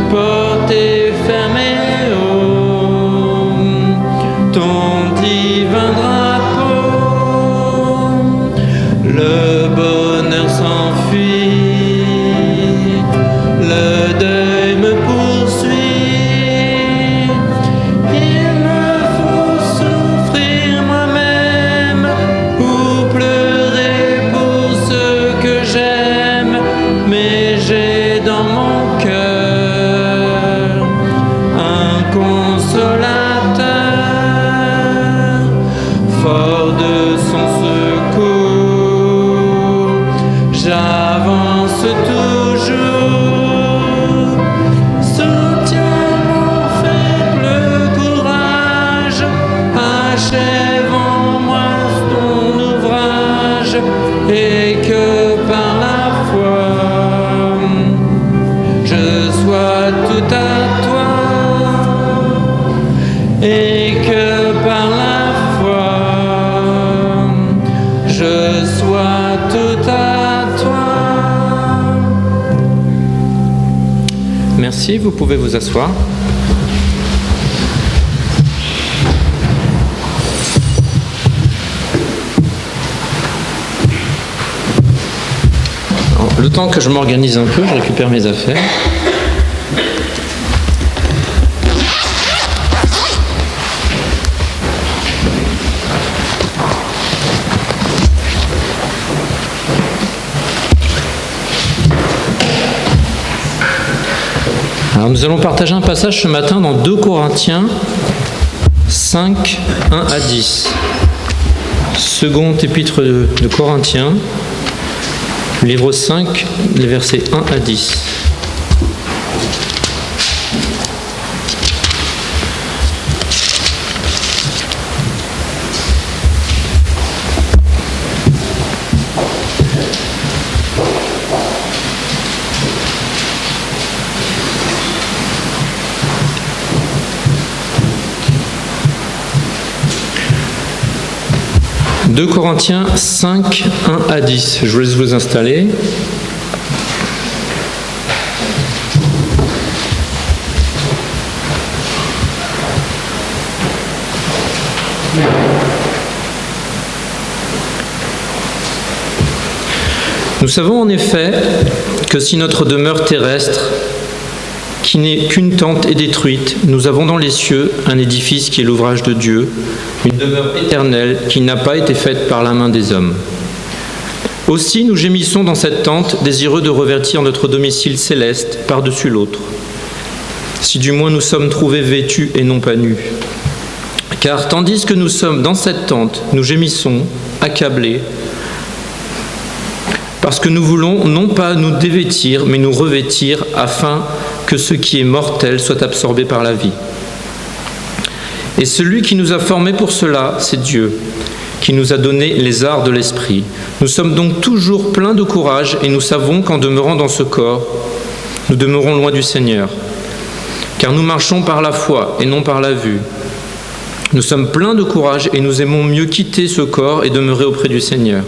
porte est fermée haut, ton divin drapeau, le bonheur s'enfuit, le deuil me poursuit, il me faut souffrir moi-même ou pleurer pour ceux que j'aime, mais j'ai dans mon cœur un consolateur, fort de son secours, j'avance toujours. Soutiens mon faible courage, achève en moi ton ouvrage, et que par la foi je sois tout à toi, et que par la foi je sois tout à toi. Merci, vous pouvez vous asseoir. Alors, le temps que je m'organise un peu, je récupère mes affaires. Alors nous allons partager un passage ce matin dans 2 Corinthiens 5, 1 à 10. Second épître de Corinthiens, livre 5, les versets 1 à 10. « 2 Corinthiens 5, 1 à 10. Je vous laisse vous installer. Nous savons en effet que si notre demeure terrestre, qui n'est qu'une tente, est détruite, nous avons dans les cieux un édifice qui est l'ouvrage de Dieu, une demeure éternelle qui n'a pas été faite par la main des hommes. Aussi nous gémissons dans cette tente, désireux de revêtir notre domicile céleste par-dessus l'autre. Si du moins nous sommes trouvés vêtus et non pas nus. Car tandis que nous sommes dans cette tente, nous gémissons, accablés, parce que nous voulons non pas nous dévêtir, mais nous revêtir, afin que ce qui est mortel soit absorbé par la vie. Et celui qui nous a formés pour cela, c'est Dieu, qui nous a donné les arts de l'esprit. Nous sommes donc toujours pleins de courage et nous savons qu'en demeurant dans ce corps, nous demeurons loin du Seigneur. Car nous marchons par la foi et non par la vue. Nous sommes pleins de courage et nous aimons mieux quitter ce corps et demeurer auprès du Seigneur.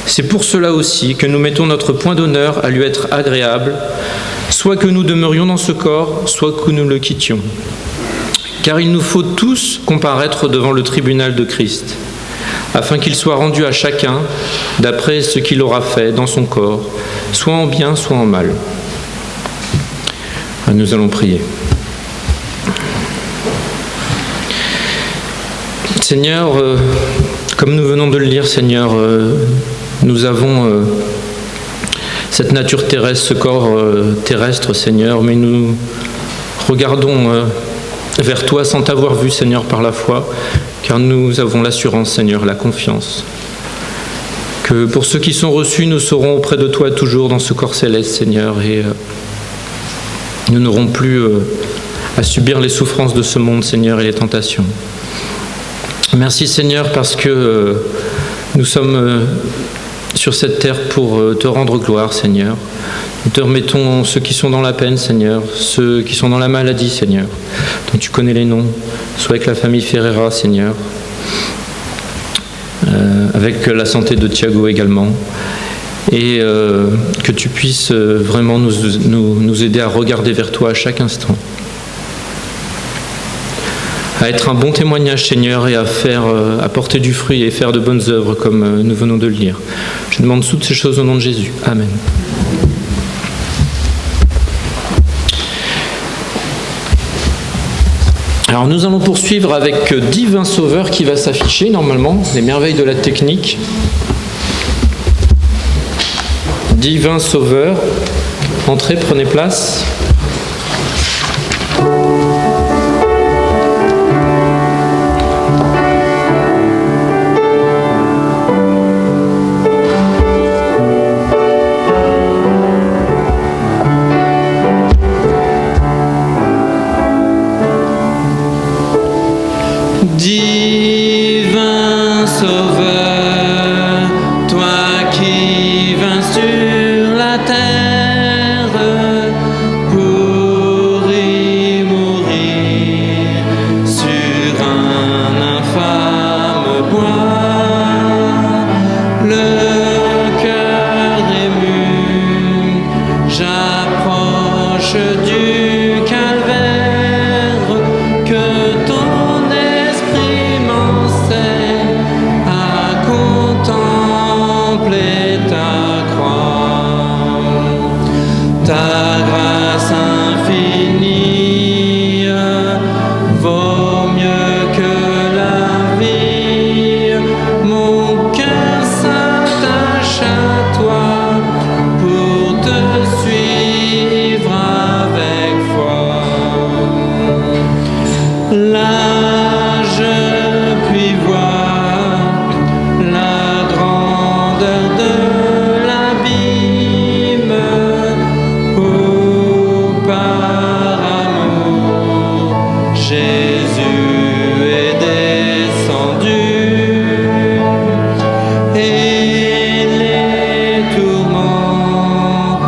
C'est pour cela aussi que nous mettons notre point d'honneur à lui être agréable, soit que nous demeurions dans ce corps, soit que nous le quittions. Car il nous faut tous comparaître devant le tribunal de Christ, afin qu'il soit rendu à chacun d'après ce qu'il aura fait dans son corps, soit en bien, soit en mal. Nous allons prier. Seigneur, comme nous venons de le lire, Seigneur, nous avons cette nature terrestre, ce corps terrestre, Seigneur, mais nous regardons vers toi sans t'avoir vu, Seigneur, par la foi, car nous avons l'assurance, Seigneur, la confiance, que pour ceux qui sont reçus, nous serons auprès de toi toujours dans ce corps céleste, Seigneur, et nous n'aurons plus à subir les souffrances de ce monde, Seigneur, et les tentations. Merci, Seigneur, parce que nous sommes sur cette terre pour te rendre gloire, Seigneur. Nous te remettons ceux qui sont dans la peine, Seigneur, ceux qui sont dans la maladie, Seigneur, dont tu connais les noms, soit avec la famille Ferreira, Seigneur, avec la santé de Thiago également. et que tu puisses vraiment nous aider à regarder vers toi à chaque instant. À être un bon témoignage, Seigneur, et à porter du fruit et faire de bonnes œuvres comme nous venons de le lire. Je demande toutes ces choses au nom de Jésus. Amen. Alors nous allons poursuivre avec Divin Sauveur qui va s'afficher normalement, les merveilles de la technique. Divin Sauveur, entrez, prenez place. Divin Sauveur, toi qui vins sur la terre pour y mourir sur un infâme bois, le cœur ému, j'approche du calvaire que ton esprit m'enseigne à contempler ta croix. Ta grâce infinie vaut mieux que la vie. Mon cœur s'attache à toi pour te suivre avec foi. Là je puis voir la grandeur de l'abîme où par amour Jésus est descendu, et les tourments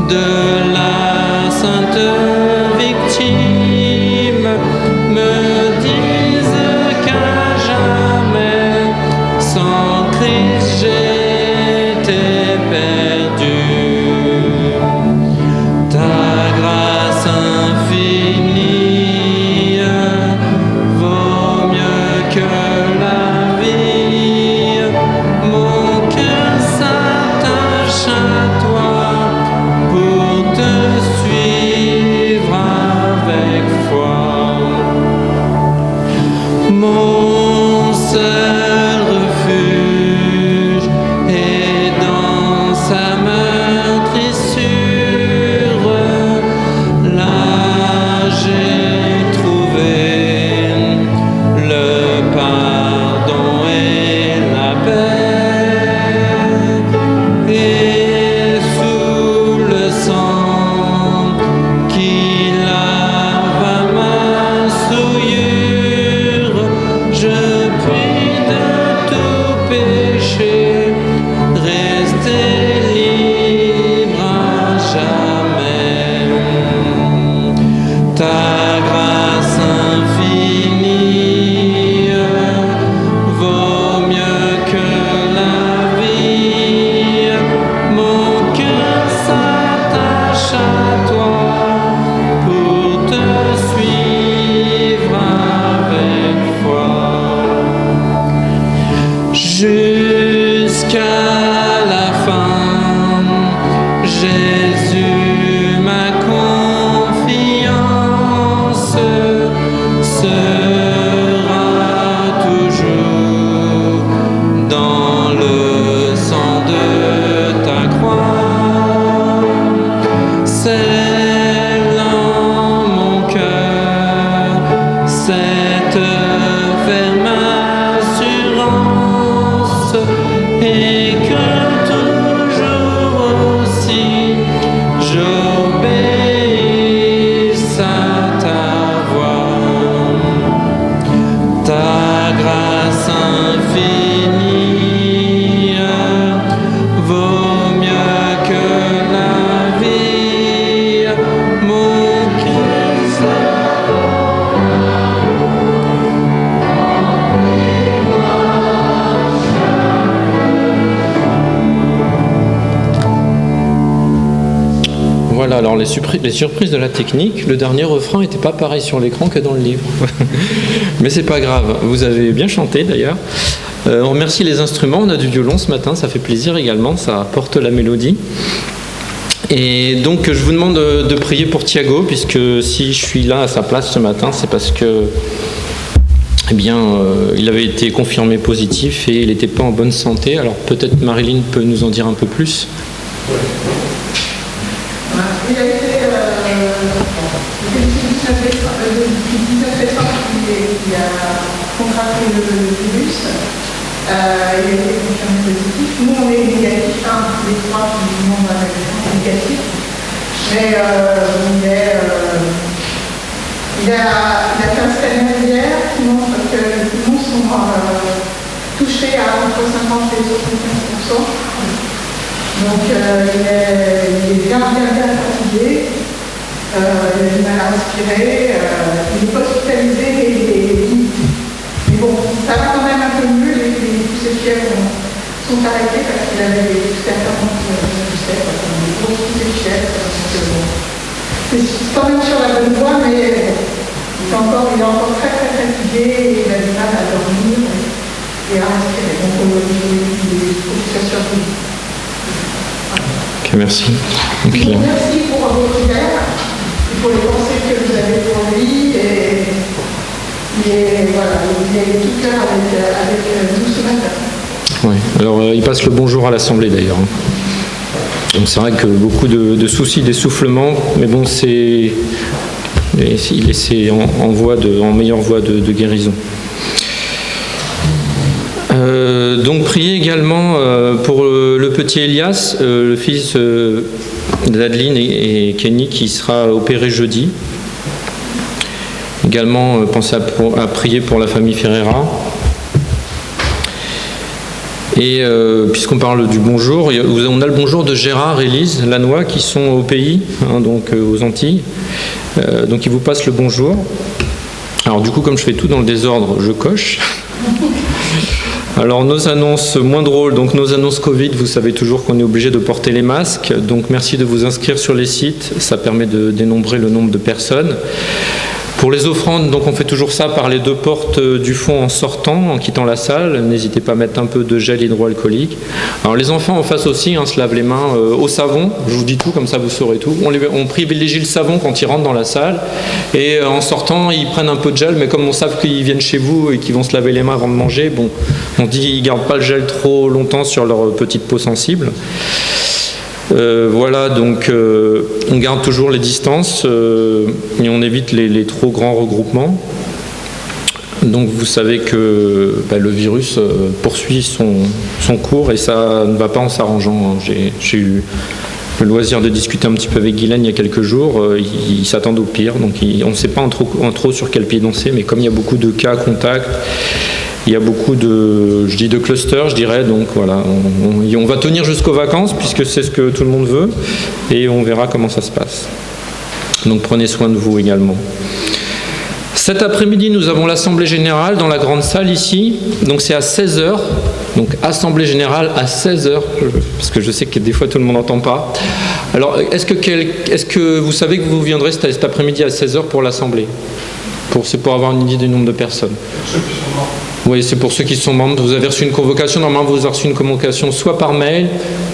de la sainte victime me disent qu'à jamais sans Christ j'étais perdu. Ta grâce infinie vaut mieux que la vie. Mon cœur s'attache à toi pour te suivre avec foi. Mon seul refuge est dans sa meurtrissure. Là j'ai trouvé le pardon et la paix, et sous le sang qui lave ma souillure, je puis de tout péché rester libre à jamais. Ta grâce infinie vaut mieux que la vie. Mon cœur s'attache à toi pour te suivre avec foi. Jusqu'à la fin, Jésus, ma confiance sera toujours dans le sang de ta croix. C'est en mon cœur cette ferme assurance, et que toujours aussi j'obéisse à ta voix. Ta grâce infinie vaut mieux que la vie. Mon cœur Voilà, alors les surprises de la technique, le dernier refrain n'était pas pareil sur l'écran que dans le livre. Mais c'est pas grave, vous avez bien chanté d'ailleurs. On remercie les instruments, on a du violon ce matin, ça fait plaisir également, ça apporte la mélodie. Et donc je vous demande de prier pour Thiago, puisque si je suis là à sa place ce matin, c'est parce que il avait été confirmé positif et il n'était pas en bonne santé. Alors peut-être Marilyn peut nous en dire un peu plus. Il a été depuis le 19 décembre qu'il a contracté le virus. Il a été confirmé positif. Nous, on est négatif, les trois qui nous demandent la négatif. Mais il a fait un scanner hier qui montre que les poumons sont touchés à entre 50 et 75%. Donc il est bien fatigué, il a du mal à respirer, il n'est pas hospitalisé, mais bon, ça va quand même un peu mieux, tous ces fièvres sont arrêtés parce qu'il avait des certains des grosses poussées de fièvre. C'est quand même sur la bonne voie, mais il est encore très fatigué, il a du mal à dormir et à respirer. Donc il faut que ça survive. Ok, merci. Okay. Merci pour vos prières, pour les pensées que vous avez pour lui, et voilà, il est tout cœur avec nous ce matin. Oui, alors il passe le bonjour à l'Assemblée d'ailleurs. Donc c'est vrai que beaucoup de soucis d'essoufflement, mais bon, il est en meilleure voie de guérison. Donc priez également pour le petit Elias, le fils d'Adeline et Kenny qui sera opéré jeudi. Également pensez à prier pour la famille Ferreira. Et puisqu'on parle du bonjour, on a le bonjour de Gérard et Lise Lannoy qui sont au pays, donc aux Antilles. Donc ils vous passent le bonjour. Alors du coup, comme je fais tout dans le désordre, je coche. Alors nos annonces moins drôles, donc nos annonces Covid, vous savez toujours qu'on est obligé de porter les masques. Donc merci de vous inscrire sur les sites, ça permet de dénombrer le nombre de personnes. Pour les offrandes, donc on fait toujours ça par les deux portes du fond en sortant, en quittant la salle. N'hésitez pas à mettre un peu de gel hydroalcoolique. Alors les enfants en face aussi se lavent les mains au savon. Je vous dis tout, comme ça vous saurez tout. On privilégie le savon quand ils rentrent dans la salle. Et en sortant, ils prennent un peu de gel, mais comme on sait qu'ils viennent chez vous et qu'ils vont se laver les mains avant de manger, bon, on dit qu'ils ne gardent pas le gel trop longtemps sur leur petite peau sensible. Voilà, donc on garde toujours les distances et on évite les trop grands regroupements. Donc vous savez que le virus poursuit son cours et ça ne va pas en s'arrangeant. J'ai eu le loisir de discuter un petit peu avec Guylaine il y a quelques jours. Ils s'attendent au pire, donc on ne sait pas en trop sur quel pied danser, mais comme il y a beaucoup de cas contacts, il y a beaucoup de clusters, je dirais, donc voilà, on va tenir jusqu'aux vacances puisque c'est ce que tout le monde veut et on verra comment ça se passe. Donc prenez soin de vous également. Cet après-midi, nous avons l'Assemblée Générale dans la grande salle ici, donc c'est à 16h, donc Assemblée Générale à 16h, parce que je sais que des fois tout le monde n'entend pas. Alors, est-ce que vous savez que vous viendrez cet après-midi à 16h pour l'Assemblée ? C'est pour avoir une idée du nombre de personnes. Oui, c'est pour ceux qui sont membres. Vous avez reçu une convocation. Normalement, vous avez reçu une convocation soit par mail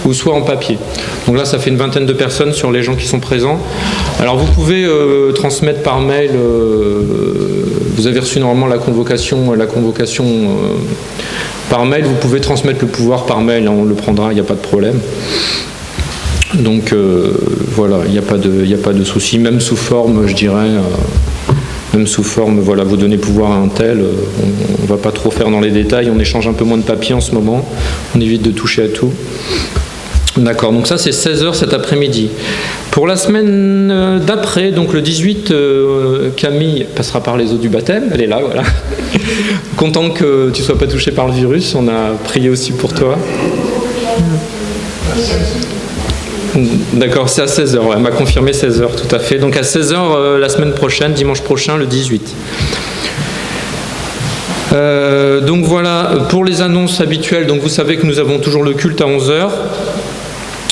ou soit en papier. Donc là, ça fait une vingtaine de personnes sur les gens qui sont présents. Alors, vous pouvez transmettre par mail. Vous avez reçu normalement la convocation par mail. Vous pouvez transmettre le pouvoir par mail. On le prendra, il n'y a pas de problème. Donc, voilà, il n'y a pas de souci. Même sous forme, je dirais... Même sous forme, voilà, vous donnez pouvoir à un tel, on ne va pas trop faire dans les détails, on échange un peu moins de papier en ce moment, on évite de toucher à tout. D'accord, donc ça c'est 16h cet après-midi. Pour la semaine d'après, donc le 18, Camille passera par les eaux du baptême, elle est là, voilà. Content que tu ne sois pas touché par le virus, on a prié aussi pour toi. D'accord, c'est à 16h, ouais, elle m'a confirmé 16h, tout à fait. Donc à 16h la semaine prochaine, dimanche prochain, le 18. Donc voilà, pour les annonces habituelles, donc vous savez que nous avons toujours le culte à 11h.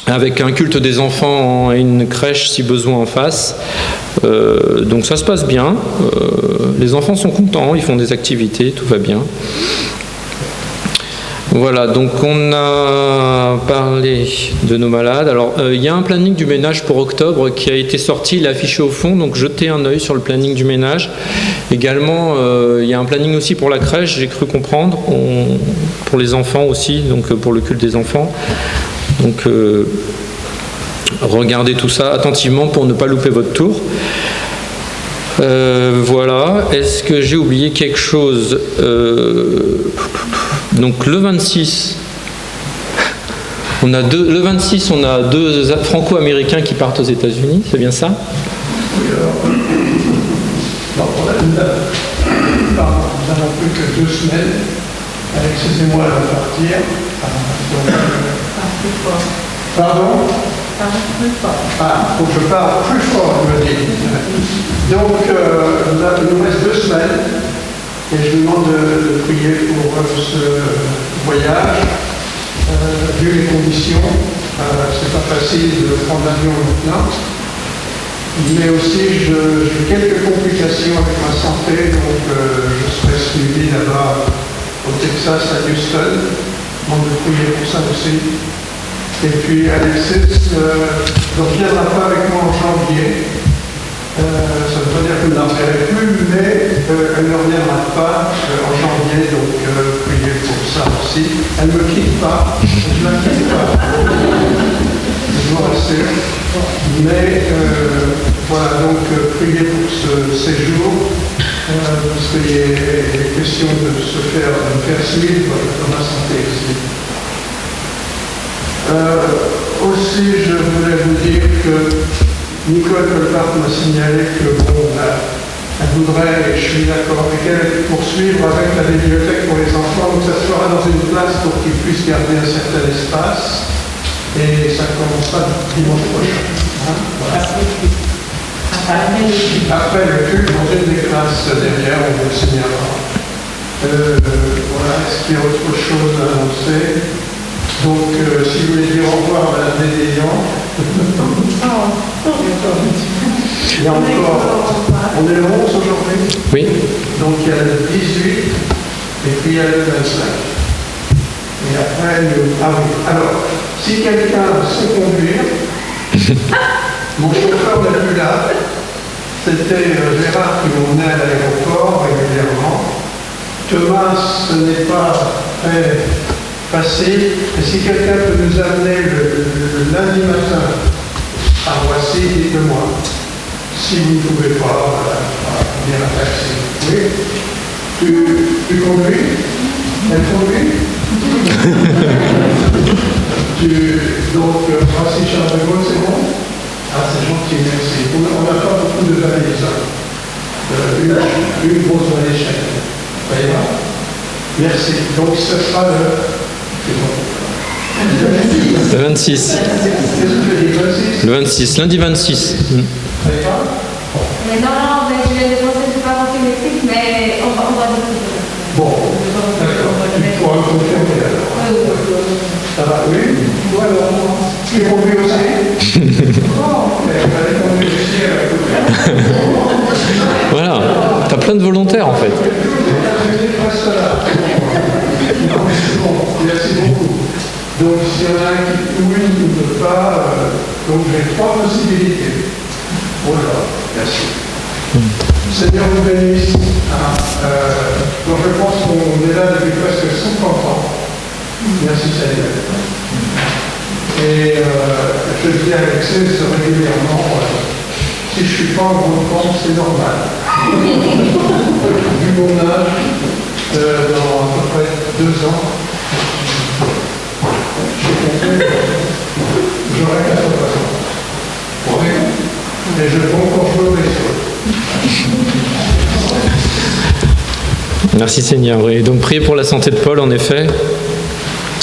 avec un culte des enfants et une crèche si besoin en face. Donc ça se passe bien. Les enfants sont contents, ils font des activités, tout va bien. Voilà, donc on a parlé de nos malades. Alors, il y a un planning du ménage pour octobre qui a été sorti, il est affiché au fond, donc jetez un œil sur le planning du ménage. Également, il y a un planning aussi pour la crèche, j'ai cru comprendre, pour les enfants aussi, donc pour le culte des enfants. Donc, regardez tout ça attentivement pour ne pas louper votre tour. Voilà, est-ce que j'ai oublié quelque chose? Donc le 26, on a deux franco-américains qui partent aux États-Unis, c'est bien ça? Oui, alors, on n'a plus que 2 semaines. Excusez-moi, elle va partir. Pardon? Faut que je parle plus fort, je me dis. Donc, il nous reste 2 semaines. Et je vous demande de prier pour ce voyage. Vu les conditions, c'est pas facile de prendre l'avion maintenant. Mais aussi, j'ai quelques complications avec ma santé, donc je serai suivi là-bas au Texas, à Houston. Donc, de prier pour ça aussi. Et puis, Alexis ne reviendra pas avec moi en janvier. Ça ne veut pas dire qu'elle n'en plus, mais elle ne reviendra pas en janvier, donc priez pour ça aussi. Elle ne me quitte pas, je ne la quitte pas, je vous rassure. Mais voilà, donc priez pour ce séjour, parce qu'il est question de me faire suivre dans ma santé aussi. Aussi, je voulais vous dire que Nicole Colbart m'a signalé que elle voudrait, et je suis d'accord avec elle, poursuivre avec la bibliothèque pour les enfants, donc ça se fera dans une place pour qu'ils puissent garder un certain espace, et ça commencera dimanche prochain. Voilà. Après le culte, dans une des classes derrière, on vous le signalera. Voilà, est-ce qu'il y a autre chose à annoncer? Donc, si vous voulez dire au revoir à Madame Dédéian, il y a encore, on est le 11 aujourd'hui. Oui. Donc il y a le 18 et puis il y a le 25. Et après, ah oui. Alors, si quelqu'un sait conduire, mon chauffeur n'est plus là. C'était Gérard qui m'emmenait à l'aéroport régulièrement. Thomas, ce n'est pas très facile. Et si quelqu'un peut nous amener le lundi matin à Roissy, dites-le-moi. Si vous ne pouvez pas, bien la taxi. Oui. Tu conduis? Elle conduit? Donc, Roissy Charles de Gaulle, c'est bon? Ah, c'est gentil, merci. On n'a pas beaucoup de valises. Une grosse valise chacun. Ça ira? Merci. Donc, ce sera le 26. Le 26, lundi 26. Mais non, mais je vais dépenser, je ne sais pas pour Mexique, mais on va déposer. Bon, d'accord. Tu pourras me confirmer alors. Ça va, oui? Tu conduis aussi? Bon, elle conduit aussi à la côté. Voilà, t'as plein de volontaires en fait. Merci beaucoup. Donc, s'il y en a un qui ne peut pas, donc j'ai 3 possibilités. Voilà, merci. Seigneur vous bénisse. Donc je pense qu'on est là depuis presque 50 ans. Merci Seigneur. Et je dis à Alexis régulièrement, si je ne suis pas en grande forme, c'est normal. Vu mon âge, dans à peu près 2 ans, j'aurai 80 ans. Oui. Et je compte quand je me Merci Seigneur. Oui. Donc priez pour la santé de Paul en effet.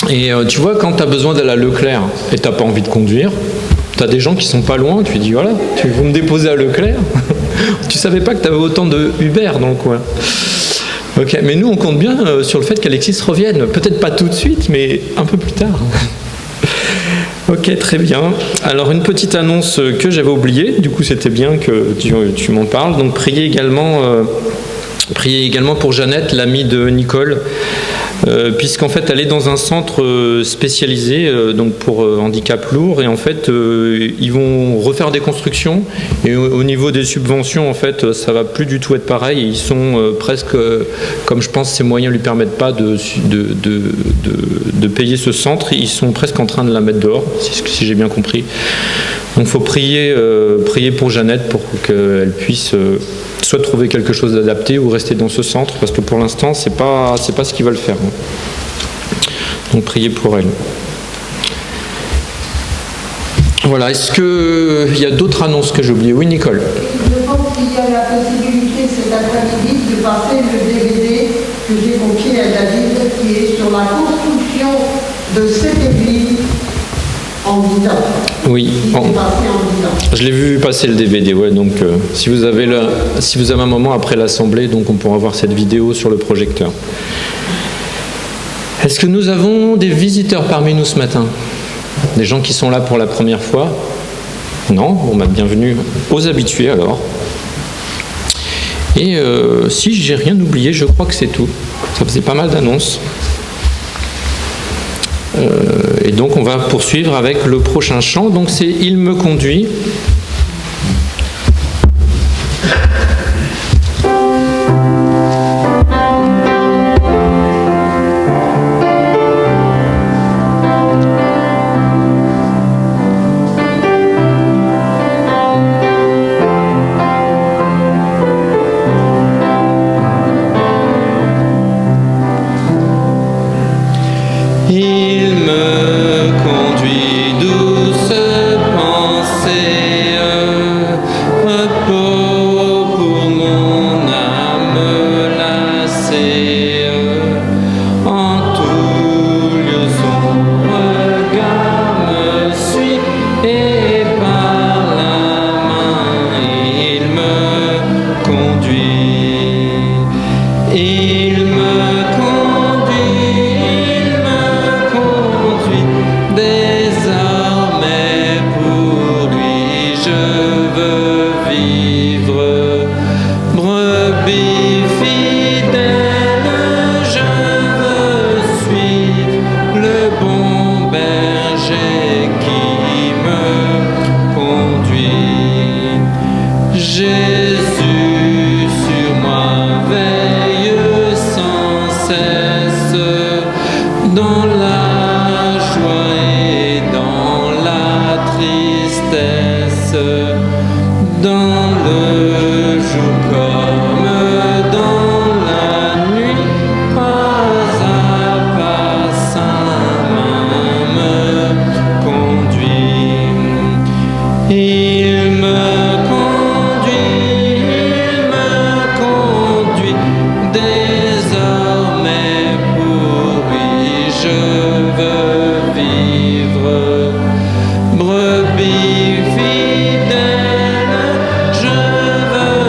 Et tu vois, quand tu as besoin d'aller à Leclerc et tu n'as pas envie de conduire, tu as des gens qui sont pas loin, tu dis voilà, vous me déposer à Leclerc. Tu savais pas que tu avais autant de Uber dans le coin. Ok, mais nous on compte bien sur le fait qu'Alexis revienne. Peut-être pas tout de suite, mais un peu plus tard. Ok, très bien. Alors une petite annonce que j'avais oubliée, du coup c'était bien que tu m'en parles. Donc priez également pour Jeannette, l'amie de Nicole, puisqu'en fait elle est dans un centre spécialisé donc pour handicap lourd, et en fait ils vont refaire des constructions, et au niveau des subventions en fait ça va plus du tout être pareil, et ils sont presque, comme je pense ses moyens lui permettent pas de payer ce centre, ils sont presque en train de la mettre dehors, si j'ai bien compris. Donc il faut prier pour Jeannette pour qu'elle puisse soit trouver quelque chose d'adapté ou rester dans ce centre, parce que pour l'instant c'est pas ce qu'ils veulent faire. Donc priez pour elle. Voilà, est-ce qu'il y a d'autres annonces que j'ai oubliées? Oui, Nicole. Je pense qu'il y a la possibilité cet après-midi de passer le DVD que j'ai confié à David, qui est sur la construction de cette église en Dinan. Oui. Je l'ai vu passer le DVD, ouais. Donc si vous avez un moment après l'assemblée, donc on pourra voir cette vidéo sur le projecteur. Est-ce que nous avons des visiteurs parmi nous ce matin? Des gens qui sont là pour la première fois? Non? Bon, bah, bienvenue aux habitués alors. Et si j'ai rien oublié, je crois que c'est tout. Ça faisait pas mal d'annonces. Et donc on va poursuivre avec le prochain chant. Donc c'est « Il me conduit ». Il me conduit douce pensée, repos pour mon âme lassée. En tout lieu son regard me suit, et par la main il me conduit. Il me conduit. Désormais pour lui je veux vivre, brebis fidèle, je veux suivre le bon berger qui me conduit. Jésus sur moi veille sans cesse, dans la joie et dans la tristesse, dans le jour comme dans la nuit, pas à pas sa main me conduit. Il me conduit, désormais pour lui je veux vivre, brebis fidèle, je veux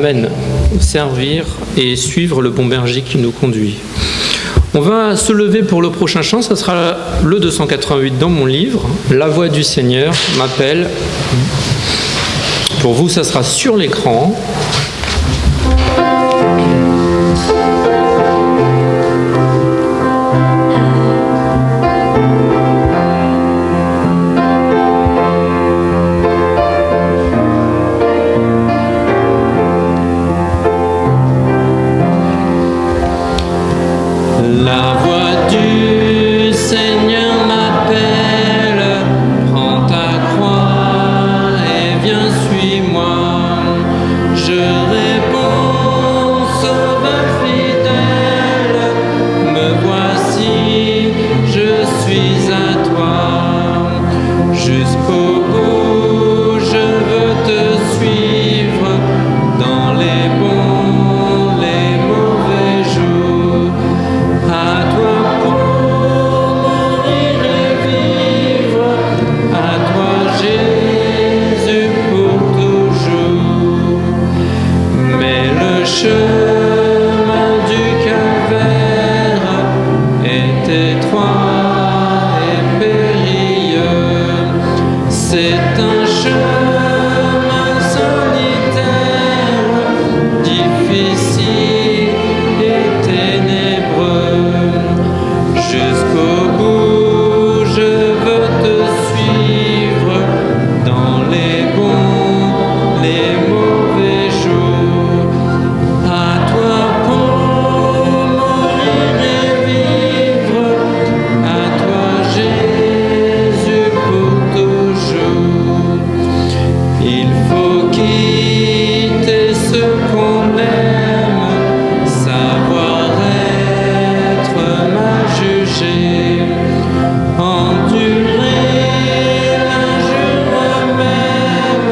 Amen. Servir et suivre le bon berger qui nous conduit. On va se lever pour le prochain chant, ça sera le 288 dans mon livre. La voix du Seigneur m'appelle. Pour vous, ça sera sur l'écran. La voix du Seigneur m'appelle, prends ta croix et viens suis-moi. Je réponds, Sauveur fidèle, me voici, je suis à toi. Jusqu'au bout, je veux te suivre dans les bons, les mauvais jours. À toi pour mourir et vivre, à toi Jésus pour toujours. Mais le chemin du calvaire est étroit et périlleux. C'est un chemin solitaire, difficile et ténébreux. Jusqu'au bout, je veux te suivre dans les bons, les mauvais jours. À toi pour mourir et vivre, à toi Jésus pour toujours. Il faut quitter ce qu'on aime, savoir être mal jugé, endurer l'injure même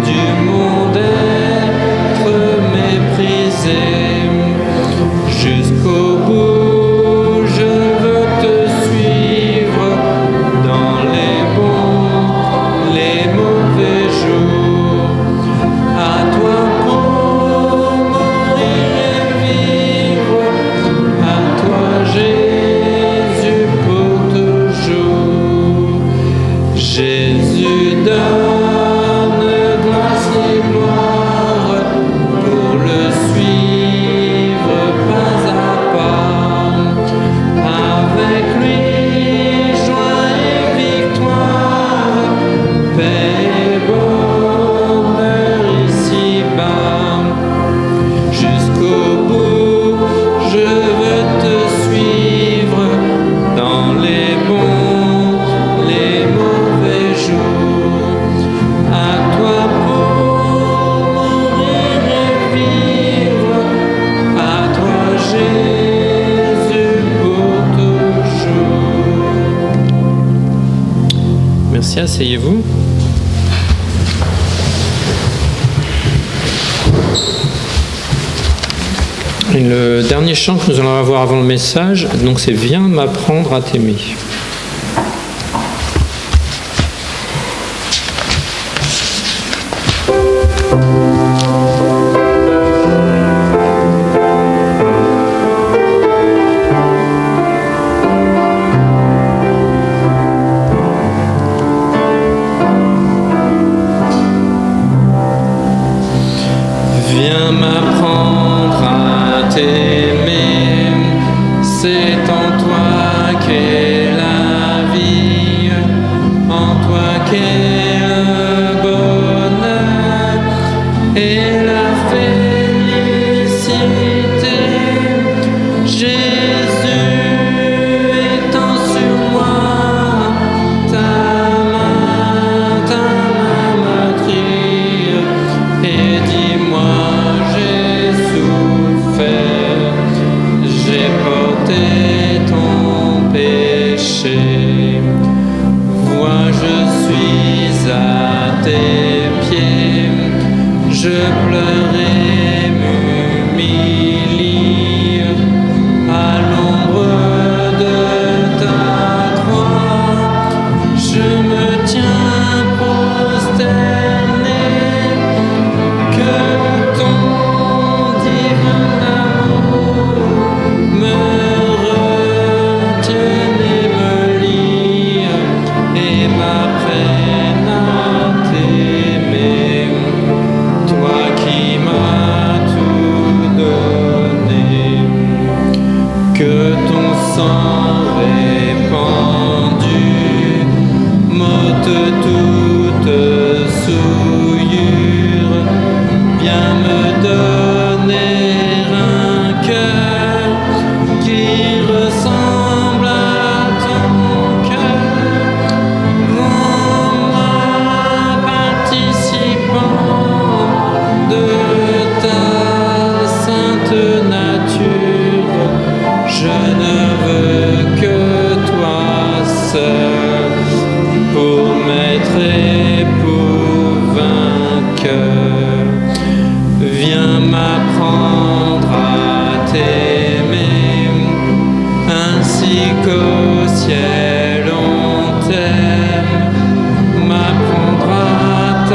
du monde, être méprisé. Jusqu'au bout, je veux te suivre dans les bons, les mauvais jours. À toi pour mourir et vivre, à toi Jésus pour toujours. Jésus donne grâce et gloire pour le suivre pas à pas. Avec lui, joie et victoire, paix et bonheur ici-bas. Jusqu'au bout, je veux te suivre dans les bons, les mauvais jours. À toi pour mourir et vivre, à toi Jésus pour toujours. Merci, asseyez-vous. Et le dernier chant que nous allons avoir avant le message, donc c'est « Viens m'apprendre à t'aimer ». Viens m'apprendre à t'aimer, c'est en toi qu'est la vie, en toi qu'est le bonheur et la félicité. Jésus étend sur moi ta main meurtrie et dis-moi, j'ai souffert, j'ai porté ton péché. ton sang répandu m'ôte toute souillure, viens me donner un cœur qui ressemble à ton cœur, rends-moi participant de ta sainte nature. Je ne veux que toi seul pour m'être époux vainqueur. Viens m'apprendre à t'aimer ainsi qu'au ciel on t'aime, m'apprendre à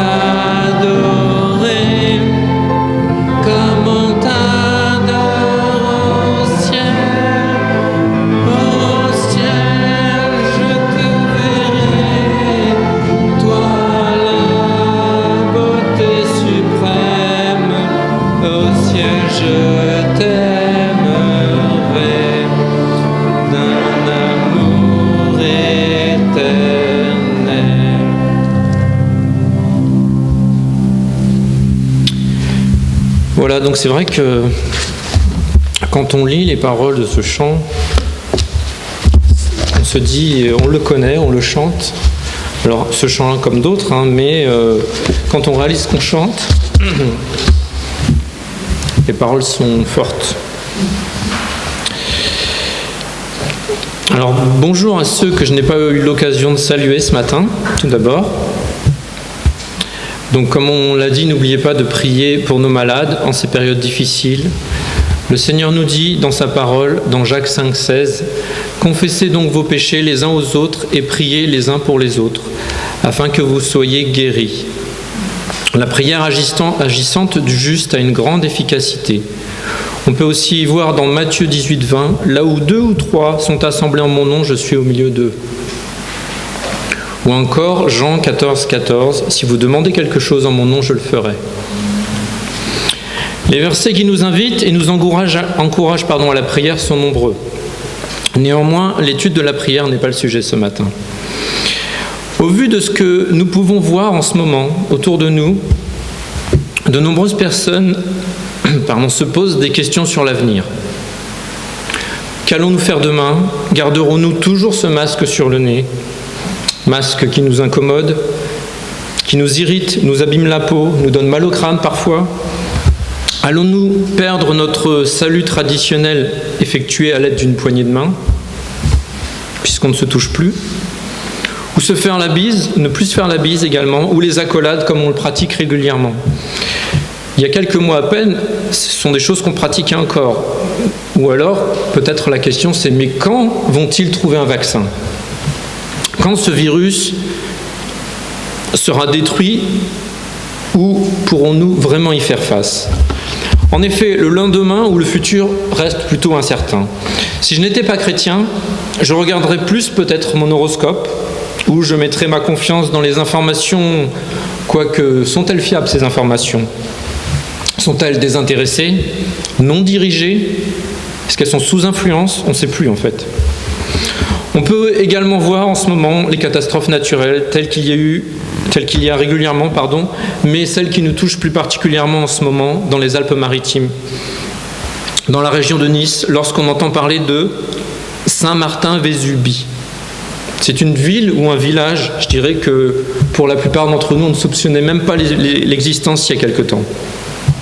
t'adorer comme on t'adore au ciel. Au ciel je te verrai, toi la beauté suprême. Au ciel je t'aimerai d'un amour éternel. Voilà, donc c'est vrai que quand on lit les paroles de ce chant, on se dit, on le connaît, on le chante. Alors ce chant-là comme d'autres, hein, mais quand on réalise ce qu'on chante, les paroles sont fortes. Alors bonjour à ceux que je n'ai pas eu l'occasion de saluer ce matin, tout d'abord. Donc comme on l'a dit, n'oubliez pas de prier pour nos malades en ces périodes difficiles. Le Seigneur nous dit dans sa parole, dans Jacques 5,16, « Confessez donc vos péchés les uns aux autres et priez les uns pour les autres, afin que vous soyez guéris. » La prière agissante du juste a une grande efficacité. On peut aussi y voir dans Matthieu 18,20, « Là où 2 ou 3 sont assemblés en mon nom, je suis au milieu d'eux. » Ou encore Jean 14,14, « Si vous demandez quelque chose en mon nom, je le ferai. » Les versets qui nous invitent et nous encouragent à la prière sont nombreux. Néanmoins, l'étude de la prière n'est pas le sujet ce matin. Au vu de ce que nous pouvons voir en ce moment autour de nous, de nombreuses personnes se posent des questions sur l'avenir. Qu'allons-nous faire demain? Garderons-nous toujours ce masque sur le nez? Masque qui nous incommode, qui nous irrite, nous abîme la peau, nous donne mal au crâne parfois. Allons-nous perdre notre salut traditionnel effectué à l'aide d'une poignée de main, puisqu'on ne se touche plus? Ou se faire la bise, ne plus se faire la bise également, ou les accolades comme on le pratique régulièrement? Il y a quelques mois à peine, ce sont des choses qu'on pratiquait encore. Ou alors, peut-être la question c'est, mais quand vont-ils trouver un vaccin? Quand ce virus sera détruit, ou pourrons-nous vraiment y faire face? En effet, le lendemain ou le futur reste plutôt incertain. Si je n'étais pas chrétien, je regarderais plus peut-être mon horoscope, ou je mettrais ma confiance dans les informations, quoique sont-elles fiables ces informations? Sont-elles désintéressées, non dirigées? Est-ce qu'elles sont sous influence? On ne sait plus en fait. On peut également voir en ce moment les catastrophes naturelles telles qu'il y a régulièrement, mais celles qui nous touchent plus particulièrement en ce moment dans les Alpes-Maritimes. Dans la région de Nice, lorsqu'on entend parler de Saint-Martin-Vésubie. C'est une ville ou un village, je dirais que pour la plupart d'entre nous, on ne soupçonnait même pas l'existence il y a quelque temps.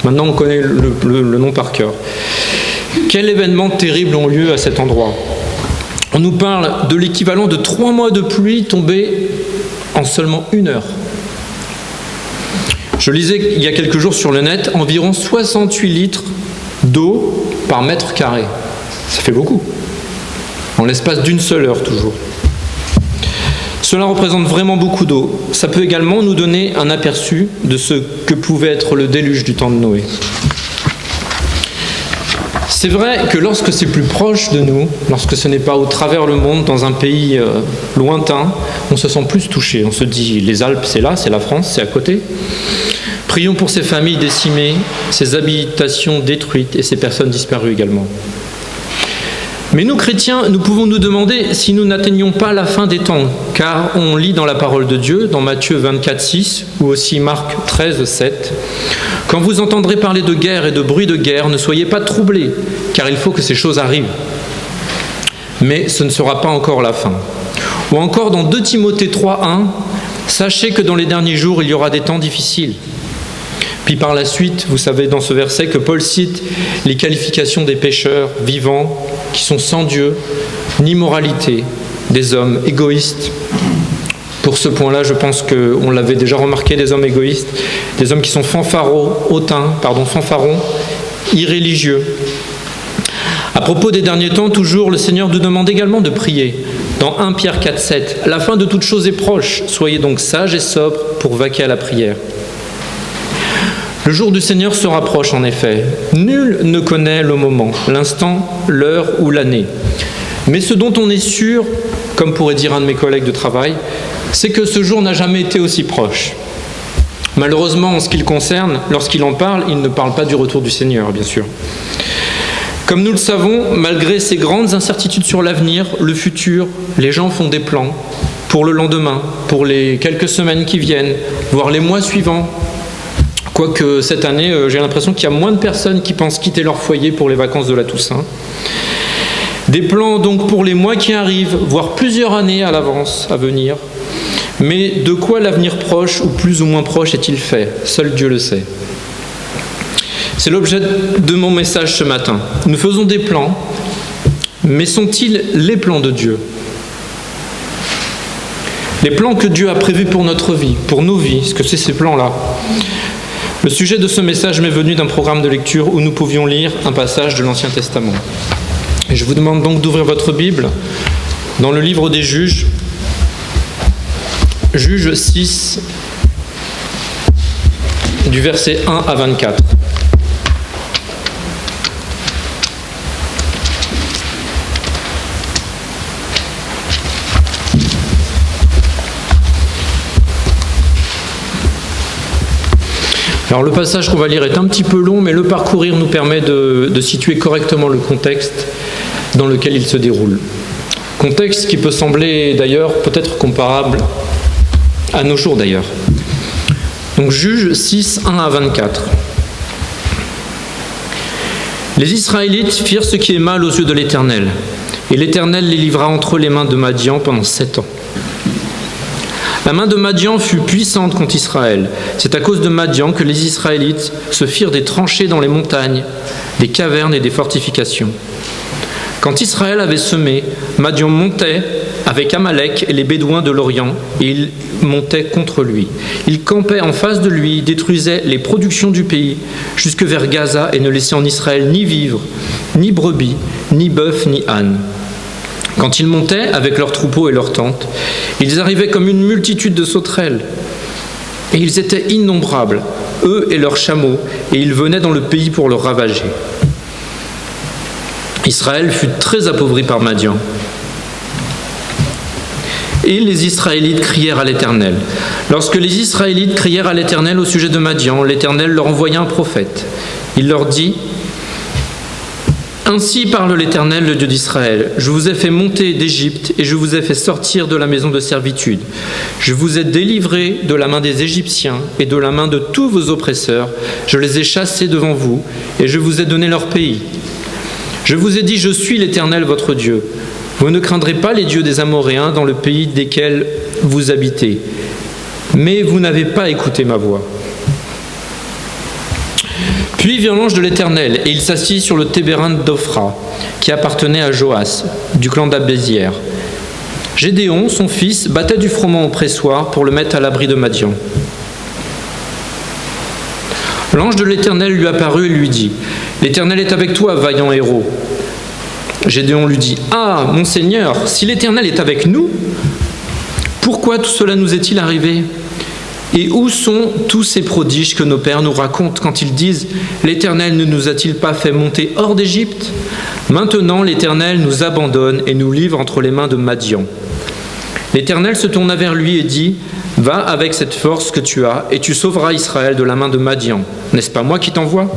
Maintenant, on connaît le nom par cœur. Quels événements terribles ont lieu à cet endroit? On nous parle de l'équivalent de 3 mois de pluie tombée en seulement 1 heure. Je lisais il y a quelques jours sur le net, environ 68 litres d'eau par mètre carré. Ça fait beaucoup. En l'espace d'une seule heure toujours. Cela représente vraiment beaucoup d'eau. Ça peut également nous donner un aperçu de ce que pouvait être le déluge du temps de Noé. C'est vrai que lorsque c'est plus proche de nous, lorsque ce n'est pas au travers le monde, dans un pays lointain, on se sent plus touché. On se dit, les Alpes, c'est là, c'est la France, c'est à côté. Prions pour ces familles décimées, ces habitations détruites et ces personnes disparues également. Mais nous, chrétiens, nous pouvons nous demander si nous n'atteignons pas la fin des temps, car on lit dans la parole de Dieu, dans Matthieu 24, 6, ou aussi Marc 13, 7, « Quand vous entendrez parler de guerre et de bruit de guerre, ne soyez pas troublés, car il faut que ces choses arrivent. Mais ce ne sera pas encore la fin. » Ou encore dans 2 Timothée 3, 1, « Sachez que dans les derniers jours, il y aura des temps difficiles. » Puis par la suite, vous savez dans ce verset que Paul cite les qualifications des pécheurs vivants qui sont sans Dieu, ni moralité, des hommes égoïstes. Pour ce point-là, je pense qu'on l'avait déjà remarqué, des hommes égoïstes, des hommes qui sont fanfarons, irréligieux. À propos des derniers temps, toujours, le Seigneur nous demande également de prier. Dans 1 Pierre 4, 7, « La fin de toute chose est proche, soyez donc sages et sobres pour vaquer à la prière. » Le jour du Seigneur se rapproche en effet. Nul ne connaît le moment, l'instant, l'heure ou l'année. Mais ce dont on est sûr, comme pourrait dire un de mes collègues de travail, c'est que ce jour n'a jamais été aussi proche. Malheureusement, en ce qui le concerne, lorsqu'il en parle, il ne parle pas du retour du Seigneur, bien sûr. Comme nous le savons, malgré ces grandes incertitudes sur l'avenir, le futur, les gens font des plans pour le lendemain, pour les quelques semaines qui viennent, voire les mois suivants. Quoique cette année, j'ai l'impression qu'il y a moins de personnes qui pensent quitter leur foyer pour les vacances de la Toussaint. Des plans donc pour les mois qui arrivent, voire plusieurs années à l'avance à venir. Mais de quoi l'avenir proche ou plus ou moins proche est-il fait? Seul Dieu le sait. C'est l'objet de mon message ce matin. Nous faisons des plans, mais sont-ils les plans de Dieu? Les plans que Dieu a prévus pour notre vie, pour nos vies, ce que c'est ces plans-là? Le sujet de ce message m'est venu d'un programme de lecture où nous pouvions lire un passage de l'Ancien Testament. Et je vous demande donc d'ouvrir votre Bible dans le livre des Juges, Juges 6, du verset 1 à 24. Alors le passage qu'on va lire est un petit peu long, mais le parcourir nous permet de situer correctement le contexte dans lequel il se déroule. Contexte qui peut sembler d'ailleurs peut-être comparable à nos jours d'ailleurs. Donc Juges 6, 1 à 24. Les Israélites firent ce qui est mal aux yeux de l'Éternel, et l'Éternel les livra entre les mains de Madian pendant 7 ans. La main de Madian fut puissante contre Israël. C'est à cause de Madian que les Israélites se firent des tranchées dans les montagnes, des cavernes et des fortifications. Quand Israël avait semé, Madian montait avec Amalek et les Bédouins de l'Orient, et il montait contre lui. Il campait en face de lui, détruisait les productions du pays, jusque vers Gaza, et ne laissait en Israël ni vivres, ni brebis, ni bœufs, ni ânes. Quand ils montaient avec leurs troupeaux et leurs tentes, ils arrivaient comme une multitude de sauterelles. Et ils étaient innombrables, eux et leurs chameaux, et ils venaient dans le pays pour le ravager. Israël fut très appauvri par Madian. Et les Israélites crièrent à l'Éternel. Lorsque les Israélites crièrent à l'Éternel au sujet de Madian, l'Éternel leur envoya un prophète. Il leur dit: Ainsi parle l'Éternel, le Dieu d'Israël. Je vous ai fait monter d'Égypte et je vous ai fait sortir de la maison de servitude. Je vous ai délivré de la main des Égyptiens et de la main de tous vos oppresseurs. Je les ai chassés devant vous et je vous ai donné leur pays. Je vous ai dit, je suis l'Éternel votre Dieu. Vous ne craindrez pas les dieux des Amoréens dans le pays desquels vous habitez. Mais vous n'avez pas écouté ma voix. Puis vient l'ange de l'Éternel, et il s'assit sur le tébérin d'Ophra, qui appartenait à Joas, du clan d'Abézière. Gédéon, son fils, battait du froment au pressoir pour le mettre à l'abri de Madian. L'ange de l'Éternel lui apparut et lui dit: L'Éternel est avec toi, vaillant héros. Gédéon lui dit: Ah, mon Seigneur, si l'Éternel est avec nous, pourquoi tout cela nous est-il arrivé ? Et où sont tous ces prodiges que nos pères nous racontent quand ils disent: l'Éternel ne nous a-t-il pas fait monter hors d'Égypte ? Maintenant l'Éternel nous abandonne et nous livre entre les mains de Madian. L'Éternel se tourna vers lui et dit: Va avec cette force que tu as et tu sauveras Israël de la main de Madian. N'est-ce pas moi qui t'envoie ?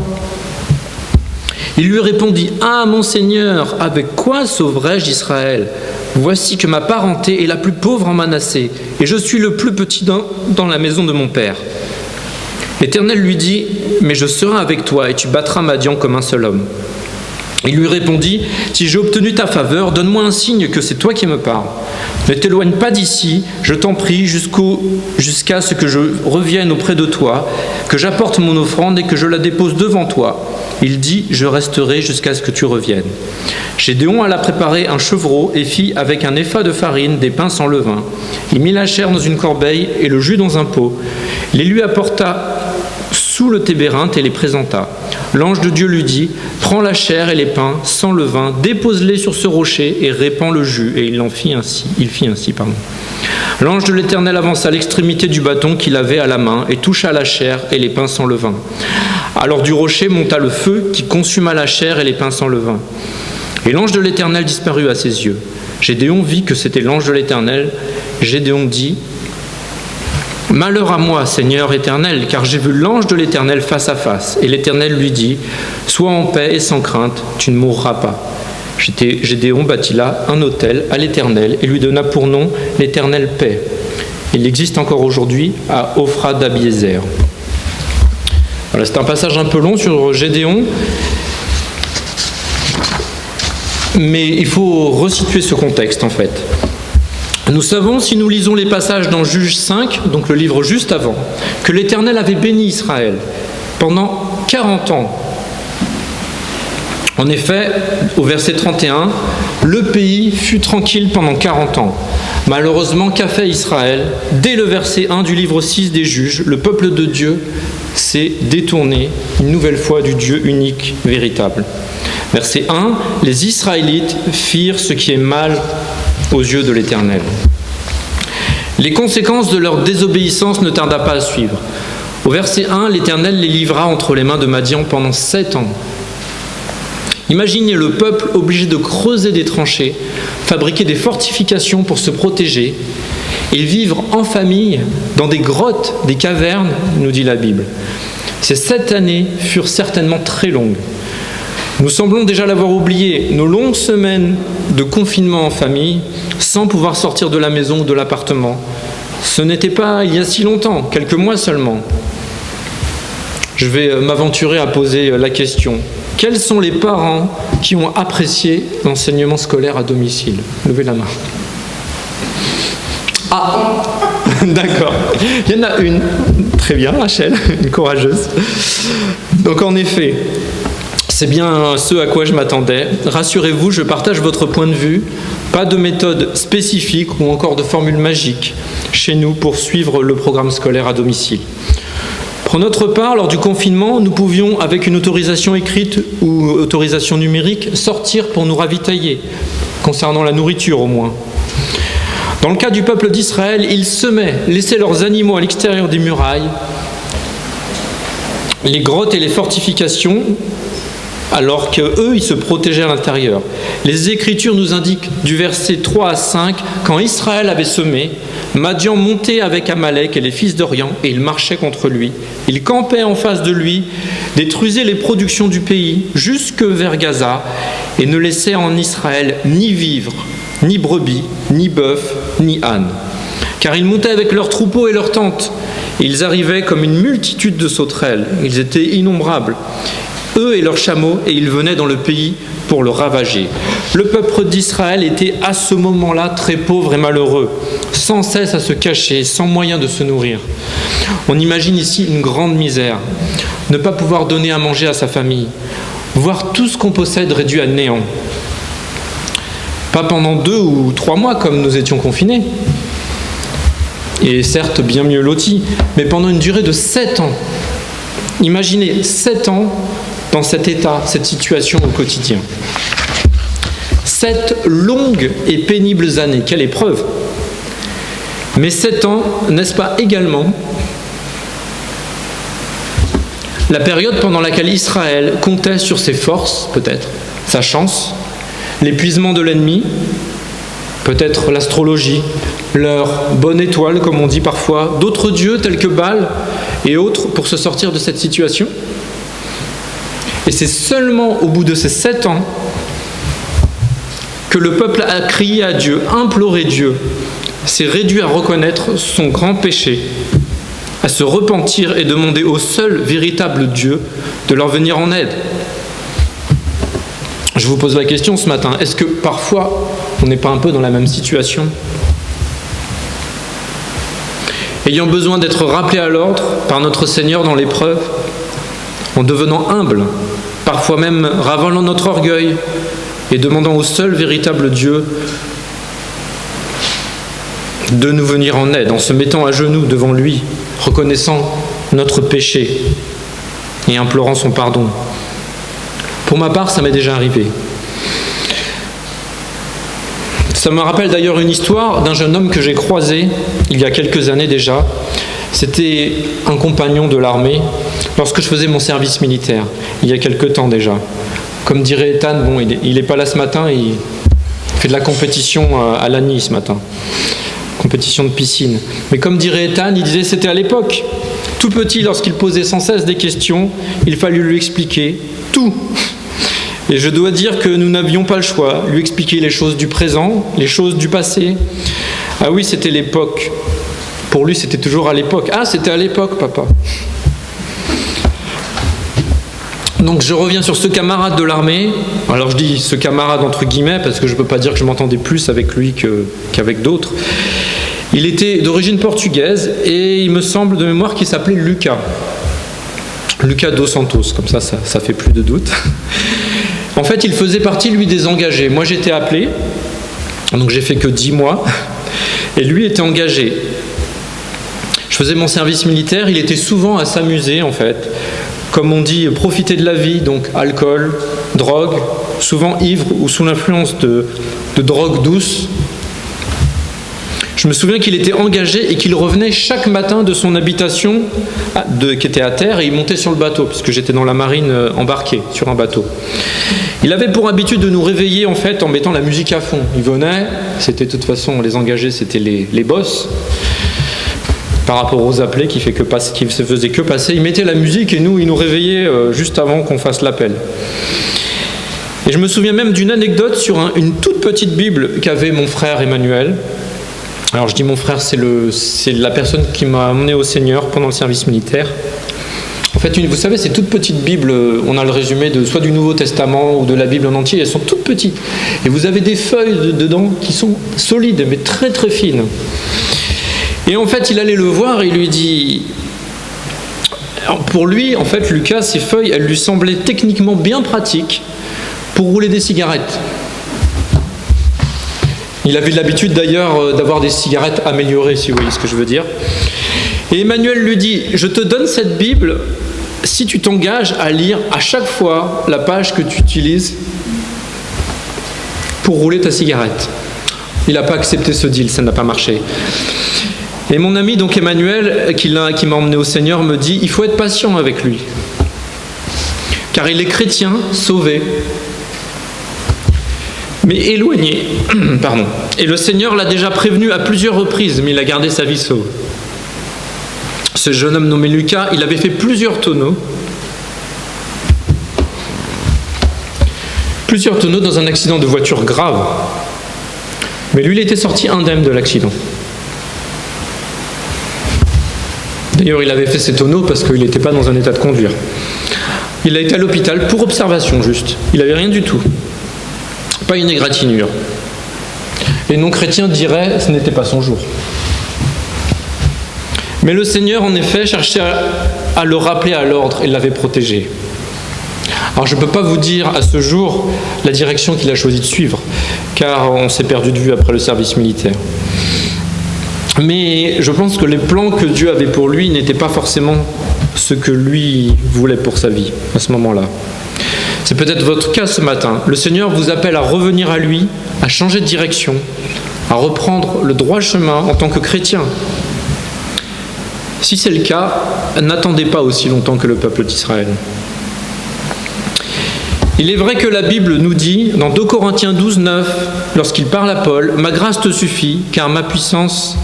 Il lui répondit, « Ah, mon Seigneur, avec quoi sauverai-je Israël? Voici que ma parenté est la plus pauvre en Manassé, et je suis le plus petit dans la maison de mon père. » L'Éternel lui dit, « Mais je serai avec toi, et tu battras Madian comme un seul homme. » Il lui répondit, « Si j'ai obtenu ta faveur, donne-moi un signe que c'est toi qui me parles. Ne t'éloigne pas d'ici, je t'en prie, jusqu'à ce que je revienne auprès de toi, que j'apporte mon offrande et que je la dépose devant toi. » Il dit, « Je resterai jusqu'à ce que tu reviennes. » Gédéon alla préparer un chevreau et fit avec un épha de farine des pains sans levain. Il mit la chair dans une corbeille et le jus dans un pot. Il les lui apporta sous le tébérinthe et les présenta. L'ange de Dieu lui dit, « Prends la chair et les pains sans levain, dépose-les sur ce rocher et répands le jus. » Et il fit ainsi. L'ange de l'Éternel avança l'extrémité du bâton qu'il avait à la main et toucha la chair et les pains sans levain. Alors du rocher monta le feu qui consuma la chair et les pains sans levain. Et l'ange de l'Éternel disparut à ses yeux. Gédéon vit que c'était l'ange de l'Éternel. Gédéon dit, « Malheur à moi, Seigneur éternel, car j'ai vu l'ange de l'Éternel face à face. » Et l'Éternel lui dit, « Sois en paix et sans crainte, tu ne mourras pas. » Gédéon bâtit là un autel à l'Éternel et lui donna pour nom l'Éternel paix. Il existe encore aujourd'hui à Ophra d'Abiézer. Voilà, c'est un passage un peu long sur Gédéon, mais il faut resituer ce contexte en fait. Nous savons, si nous lisons les passages dans Juges 5, donc le livre juste avant, que l'Éternel avait béni Israël pendant 40 ans. En effet, au verset 31, le pays fut tranquille pendant 40 ans. Malheureusement, qu'a fait Israël? Dès le verset 1 du livre 6 des Juges, le peuple de Dieu s'est détourné une nouvelle fois du Dieu unique, véritable. Verset 1, les Israélites firent ce qui est mal aux yeux de l'Éternel. Les conséquences de leur désobéissance ne tarda pas à suivre. Au verset 1, l'Éternel les livra entre les mains de Madian pendant 7 ans. Imaginez le peuple obligé de creuser des tranchées, fabriquer des fortifications pour se protéger et vivre en famille dans des grottes, des cavernes, nous dit la Bible. Ces 7 années furent certainement très longues. Nous semblons déjà l'avoir oublié, nos longues semaines de confinement en famille, sans pouvoir sortir de la maison ou de l'appartement. Ce n'était pas il y a si longtemps, quelques mois seulement. Je vais m'aventurer à poser la question. Quels sont les parents qui ont apprécié l'enseignement scolaire à domicile? Levez la main. Ah, d'accord. Il y en a une. Très bien, Rachel, une courageuse. Donc en effet, c'est bien ce à quoi je m'attendais. Rassurez-vous, je partage votre point de vue. Pas de méthode spécifique ou encore de formule magique chez nous pour suivre le programme scolaire à domicile. Pour notre part, lors du confinement, nous pouvions, avec une autorisation écrite ou autorisation numérique, sortir pour nous ravitailler, concernant la nourriture au moins. Dans le cas du peuple d'Israël, ils semaient, laissaient leurs animaux à l'extérieur des murailles, les grottes et les fortifications, alors qu'eux, ils se protégeaient à l'intérieur. Les Écritures nous indiquent du verset 3 à 5, quand Israël avait semé, Madian montait avec Amalek et les fils d'Orient, et il marchait contre lui. Il campait en face de lui, détruisait les productions du pays, jusque vers Gaza, et ne laissait en Israël ni vivres, ni brebis, ni bœufs, ni ânes. Car ils montaient avec leurs troupeaux et leurs tentes. Ils arrivaient comme une multitude de sauterelles. Ils étaient innombrables, eux et leurs chameaux, et ils venaient dans le pays pour le ravager. Le peuple d'Israël était à ce moment-là très pauvre et malheureux, sans cesse à se cacher, sans moyen de se nourrir. On imagine ici une grande misère, ne pas pouvoir donner à manger à sa famille, voir tout ce qu'on possède réduit à néant. Pas pendant 2 ou 3 mois comme nous étions confinés, et certes bien mieux lotis, mais pendant une durée de 7 ans. Imaginez 7 ans dans cet état, cette situation au quotidien. 7 longues et pénibles années, quelle épreuve! Mais 7 ans, n'est-ce pas également la période pendant laquelle Israël comptait sur ses forces, peut-être, sa chance, l'épuisement de l'ennemi, peut-être l'astrologie, leur bonne étoile, comme on dit parfois, d'autres dieux tels que Baal et autres pour se sortir de cette situation? Et c'est seulement au bout de ces 7 ans que le peuple a crié à Dieu, imploré Dieu, s'est réduit à reconnaître son grand péché, à se repentir et demander au seul véritable Dieu de leur venir en aide. Je vous pose la question ce matin, est-ce que parfois on n'est pas un peu dans la même situation ? Ayant besoin d'être rappelés à l'ordre par notre Seigneur dans l'épreuve, en devenant humble, parfois même ravalant notre orgueil et demandant au seul véritable Dieu de nous venir en aide, en se mettant à genoux devant lui, reconnaissant notre péché et implorant son pardon. Pour ma part, ça m'est déjà arrivé. Ça me rappelle d'ailleurs une histoire d'un jeune homme que j'ai croisé il y a quelques années déjà. C'était un compagnon de l'armée lorsque je faisais mon service militaire, il y a quelques temps déjà. Comme dirait Ethan, bon, il n'est pas là ce matin, il fait de la compétition à Lagny ce matin. Compétition de piscine. Mais comme dirait Ethan, il disait c'était à l'époque. Tout petit, lorsqu'il posait sans cesse des questions, il fallut lui expliquer tout. Et je dois dire que nous n'avions pas le choix, lui expliquer les choses du présent, les choses du passé. Ah oui, c'était l'époque. Pour lui, c'était toujours à l'époque. Ah, c'était à l'époque, papa. Donc je reviens sur ce camarade de l'armée. Alors je dis ce camarade entre guillemets parce que je ne peux pas dire que je m'entendais plus avec lui qu'avec d'autres. Il était d'origine portugaise et il me semble de mémoire qu'il s'appelait Lucas. Lucas dos Santos, comme ça fait plus de doute. En fait, il faisait partie, lui, des engagés. Moi, j'étais appelé, donc j'ai fait que 10 mois, et lui était engagé. Je faisais mon service militaire, il était souvent à s'amuser, en fait. Comme on dit, profiter de la vie, donc alcool, drogue, souvent ivre ou sous l'influence de drogue douce. Je me souviens qu'il était engagé et qu'il revenait chaque matin de son habitation qui était à terre et il montait sur le bateau, puisque j'étais dans la marine embarqué sur un bateau. Il avait pour habitude de nous réveiller en fait en mettant la musique à fond. Il venait, c'était de toute façon les engagés, c'était les boss par rapport aux appelés qui se faisaient que passer. Il mettait la musique et nous, il nous réveillait juste avant qu'on fasse l'appel. Et je me souviens même d'une anecdote sur une toute petite Bible qu'avait mon frère Emmanuel. Alors je dis mon frère, c'est la personne qui m'a amené au Seigneur pendant le service militaire. En fait, vous savez, ces toutes petites Bibles, on a le résumé soit du Nouveau Testament ou de la Bible en entier, elles sont toutes petites. Et vous avez des feuilles dedans qui sont solides, mais très très fines. Et en fait, il allait le voir et il lui dit... Alors pour lui, en fait, Lucas, ces feuilles, elles lui semblaient techniquement bien pratiques pour rouler des cigarettes. Il avait l'habitude d'ailleurs d'avoir des cigarettes améliorées, si vous voyez ce que je veux dire. Et Emmanuel lui dit, je te donne cette Bible si tu t'engages à lire à chaque fois la page que tu utilises pour rouler ta cigarette. Il n'a pas accepté ce deal, ça n'a pas marché. Et mon ami, donc Emmanuel, qui m'a emmené au Seigneur, me dit, il faut être patient avec lui. Car il est chrétien, sauvé, mais éloigné. Pardon. Et le Seigneur l'a déjà prévenu à plusieurs reprises, mais il a gardé sa vie sauve. Ce jeune homme nommé Lucas, il avait fait plusieurs tonneaux dans un accident de voiture grave. Mais lui, il était sorti indemne de l'accident. D'ailleurs, il avait fait ces tonneaux parce qu'il n'était pas dans un état de conduire. Il a été à l'hôpital pour observation, juste. Il n'avait rien du tout. Pas une égratignure. Les non-chrétiens diraient ce n'était pas son jour. Mais le Seigneur, en effet, cherchait à le rappeler à l'ordre et l'avait protégé. Alors je ne peux pas vous dire à ce jour la direction qu'il a choisi de suivre, car on s'est perdu de vue après le service militaire. Mais je pense que les plans que Dieu avait pour lui n'étaient pas forcément ce que lui voulait pour sa vie à ce moment-là. C'est peut-être votre cas ce matin. Le Seigneur vous appelle à revenir à lui, à changer de direction, à reprendre le droit chemin en tant que chrétien. Si c'est le cas, n'attendez pas aussi longtemps que le peuple d'Israël. Il est vrai que la Bible nous dit, dans 2 Corinthiens 12, 9, lorsqu'il parle à Paul, « Ma grâce te suffit, car ma puissance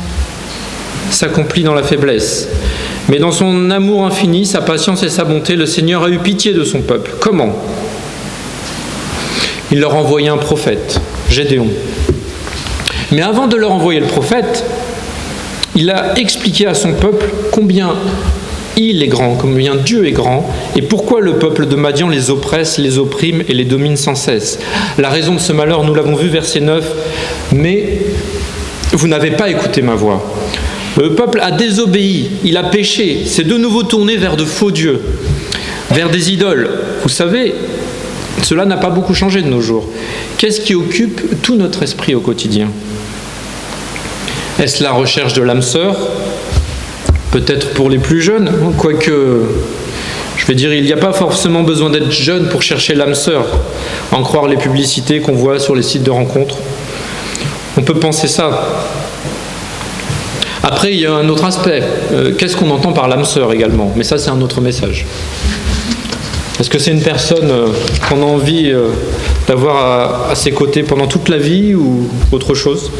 s'accomplit dans la faiblesse. » Mais dans son amour infini, sa patience et sa bonté, le Seigneur a eu pitié de son peuple. Comment ? Il leur a envoyé un prophète, Gédéon. Mais avant de leur envoyer le prophète, il a expliqué à son peuple combien il est grand, combien Dieu est grand, et pourquoi le peuple de Madian les oppresse, les opprime et les domine sans cesse. La raison de ce malheur, nous l'avons vu, verset 9, « Mais vous n'avez pas écouté ma voix. » Le peuple a désobéi, il a péché, s'est de nouveau tourné vers de faux dieux, vers des idoles. Vous savez, cela n'a pas beaucoup changé de nos jours. Qu'est-ce qui occupe tout notre esprit au quotidien ? Est-ce la recherche de l'âme sœur ? Peut-être pour les plus jeunes, quoique, je vais dire, il n'y a pas forcément besoin d'être jeune pour chercher l'âme sœur, en croire les publicités qu'on voit sur les sites de rencontres. On peut penser ça. Après, il y a un autre aspect. Qu'est-ce qu'on entend par l'âme sœur également ? Mais ça, c'est un autre message. Est-ce que c'est une personne qu'on a envie d'avoir à ses côtés pendant toute la vie ou autre chose ?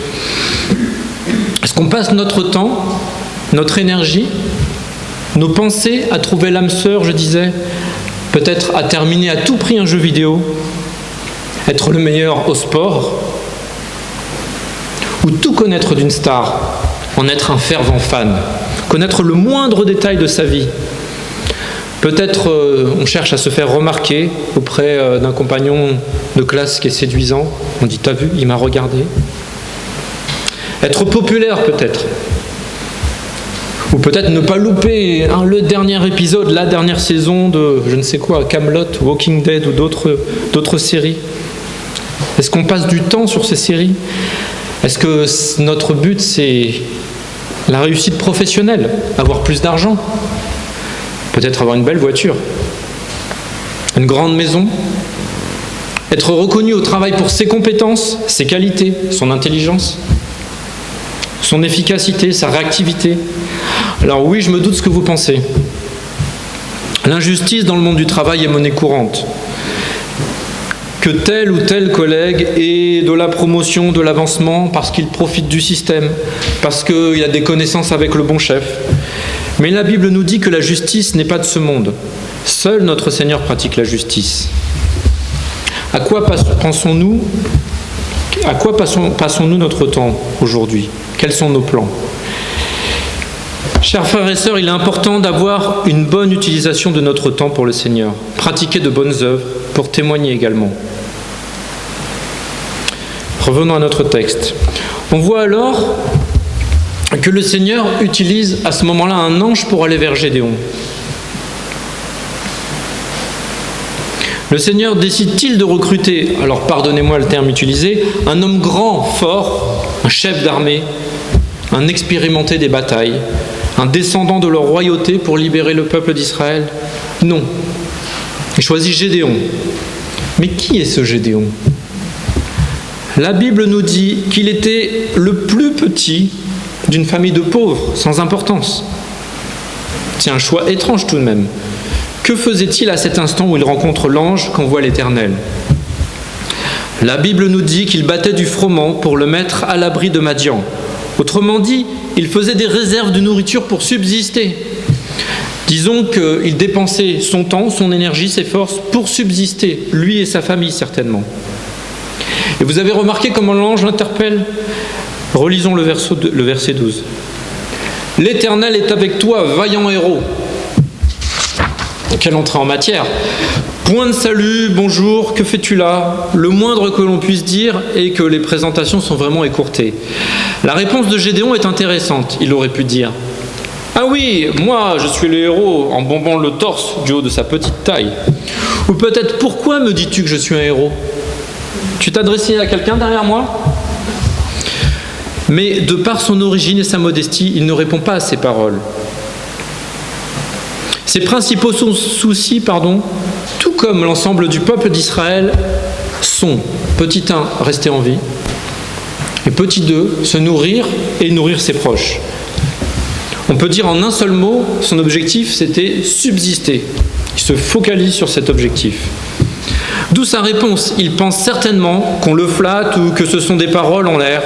Est-ce qu'on passe notre temps, notre énergie, nos pensées à trouver l'âme sœur, je disais, peut-être à terminer à tout prix un jeu vidéo, être le meilleur au sport, ou tout connaître d'une star, en être un fervent fan, connaître le moindre détail de sa vie. Peut-être on cherche à se faire remarquer auprès d'un compagnon de classe qui est séduisant. On dit « T'as vu, il m'a regardé ». Être populaire peut-être. Ou peut-être ne pas louper le dernier épisode, la dernière saison de je ne sais quoi, Camelot, Walking Dead ou d'autres séries. Est-ce qu'on passe du temps sur ces séries ? Est-ce que notre but c'est la réussite professionnelle, avoir plus d'argent ? Peut-être avoir une belle voiture, une grande maison, être reconnu au travail pour ses compétences, ses qualités, son intelligence, son efficacité, sa réactivité. Alors oui, je me doute ce que vous pensez. L'injustice dans le monde du travail est monnaie courante. Que tel ou tel collègue ait de la promotion, de l'avancement parce qu'il profite du système, parce qu'il a des connaissances avec le bon chef. Mais la Bible nous dit que la justice n'est pas de ce monde. Seul notre Seigneur pratique la justice. À quoi passons-nous notre temps aujourd'hui ? Quels sont nos plans ? Chers frères et sœurs, il est important d'avoir une bonne utilisation de notre temps pour le Seigneur. Pratiquer de bonnes œuvres pour témoigner également. Revenons à notre texte. On voit alors que le Seigneur utilise à ce moment-là un ange pour aller vers Gédéon. Le Seigneur décide-t-il de recruter, alors pardonnez-moi le terme utilisé, un homme grand, fort, un chef d'armée, un expérimenté des batailles, un descendant de leur royauté pour libérer le peuple d'Israël ? Non. Il choisit Gédéon. Mais qui est ce Gédéon ? La Bible nous dit qu'il était le plus petit d'une famille de pauvres, sans importance. C'est un choix étrange tout de même. Que faisait-il à cet instant où il rencontre l'ange qu'envoie l'Éternel ? La Bible nous dit qu'il battait du froment pour le mettre à l'abri de Madian. Autrement dit, il faisait des réserves de nourriture pour subsister. Disons qu'il dépensait son temps, son énergie, ses forces pour subsister, lui et sa famille certainement. Et vous avez remarqué comment l'ange l'interpelle ? Relisons le verset 12. « L'Éternel est avec toi, vaillant héros. » Quelle entrée en matière ! Point de salut, bonjour, que fais-tu là ? Le moindre que l'on puisse dire est que les présentations sont vraiment écourtées. La réponse de Gédéon est intéressante. Il aurait pu dire « Ah oui, moi je suis le héros » en bombant le torse du haut de sa petite taille. Ou peut-être « Pourquoi me dis-tu que je suis un héros ? Tu t'adressais à quelqu'un derrière moi ?» Mais de par son origine et sa modestie, il ne répond pas à ces paroles. Ses principaux soucis, tout comme l'ensemble du peuple d'Israël, sont, petit 1, rester en vie, et petit 2, se nourrir et nourrir ses proches. On peut dire en un seul mot, son objectif c'était subsister. Il se focalise sur cet objectif. D'où sa réponse, il pense certainement qu'on le flatte ou que ce sont des paroles en l'air.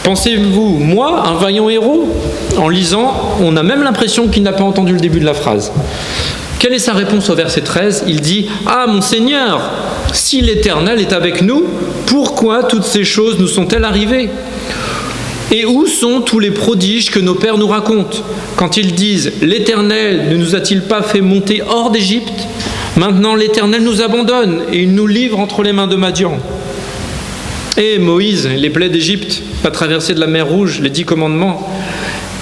Pensez-vous, moi, un vaillant héros? En lisant, on a même l'impression qu'il n'a pas entendu le début de la phrase. Quelle est sa réponse au verset 13? Il dit « Ah, mon Seigneur, si l'Éternel est avec nous, pourquoi toutes ces choses nous sont-elles arrivées? Et où sont tous les prodiges que nos pères nous racontent? Quand ils disent « L'Éternel ne nous a-t-il pas fait monter hors d'Égypte? Maintenant l'Éternel nous abandonne et il nous livre entre les mains de Madian. » Et Moïse, les plaies d'Égypte, la traversée de la mer Rouge, les 10 commandements,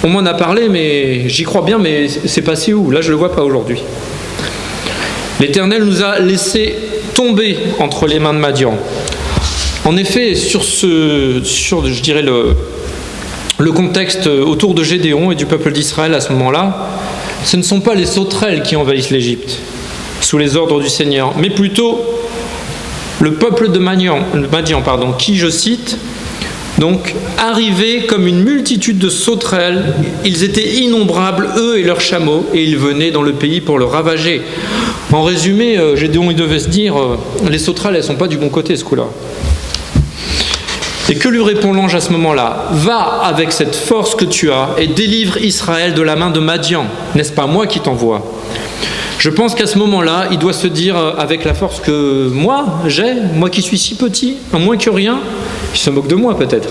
on m'en a parlé, mais j'y crois bien, mais c'est passé où? Là, je ne le vois pas aujourd'hui. L'Éternel nous a laissé tomber entre les mains de Madian. En effet, sur je dirais le contexte autour de Gédéon et du peuple d'Israël à ce moment-là, ce ne sont pas les sauterelles qui envahissent l'Égypte, sous les ordres du Seigneur, mais plutôt le peuple de Madian, qui, je cite, donc, arrivés comme une multitude de sauterelles, ils étaient innombrables, eux et leurs chameaux, et ils venaient dans le pays pour le ravager. En résumé, Gédéon, il devait se dire, les sauterelles, elles ne sont pas du bon côté, ce coup-là. Et que lui répond l'ange à ce moment-là? Va avec cette force que tu as et délivre Israël de la main de Madian. N'est-ce pas moi qui t'envoie? Je pense qu'à ce moment-là, il doit se dire, avec la force que moi j'ai, moi qui suis si petit, en moins que rien, il se moque de moi peut-être.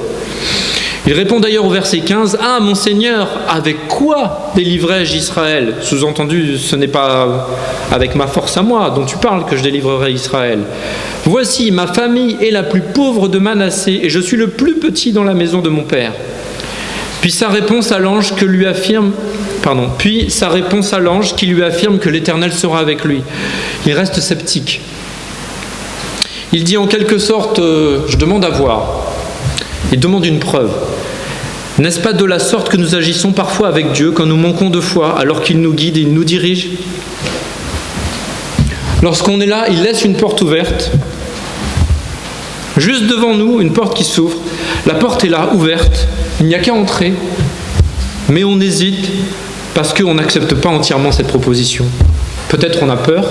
Il répond d'ailleurs au verset 15, « Ah, mon Seigneur, avec quoi délivrerai-je Israël ?» Sous-entendu, ce n'est pas avec ma force à moi dont tu parles que je délivrerai Israël. « Voici, ma famille est la plus pauvre de Manassé et je suis le plus petit dans la maison de mon père. » Puis sa réponse à l'ange qui lui affirme que l'Éternel sera avec lui. Il reste sceptique. Il dit en quelque sorte, je demande à voir. Il demande une preuve. N'est-ce pas de la sorte que nous agissons parfois avec Dieu quand nous manquons de foi alors qu'il nous guide et il nous dirige? Lorsqu'on est là, il laisse une porte ouverte. Juste devant nous, une porte qui s'ouvre. La porte est là, ouverte. Il n'y a qu'à entrer. Mais on hésite parce qu'on n'accepte pas entièrement cette proposition. Peut-être on a peur.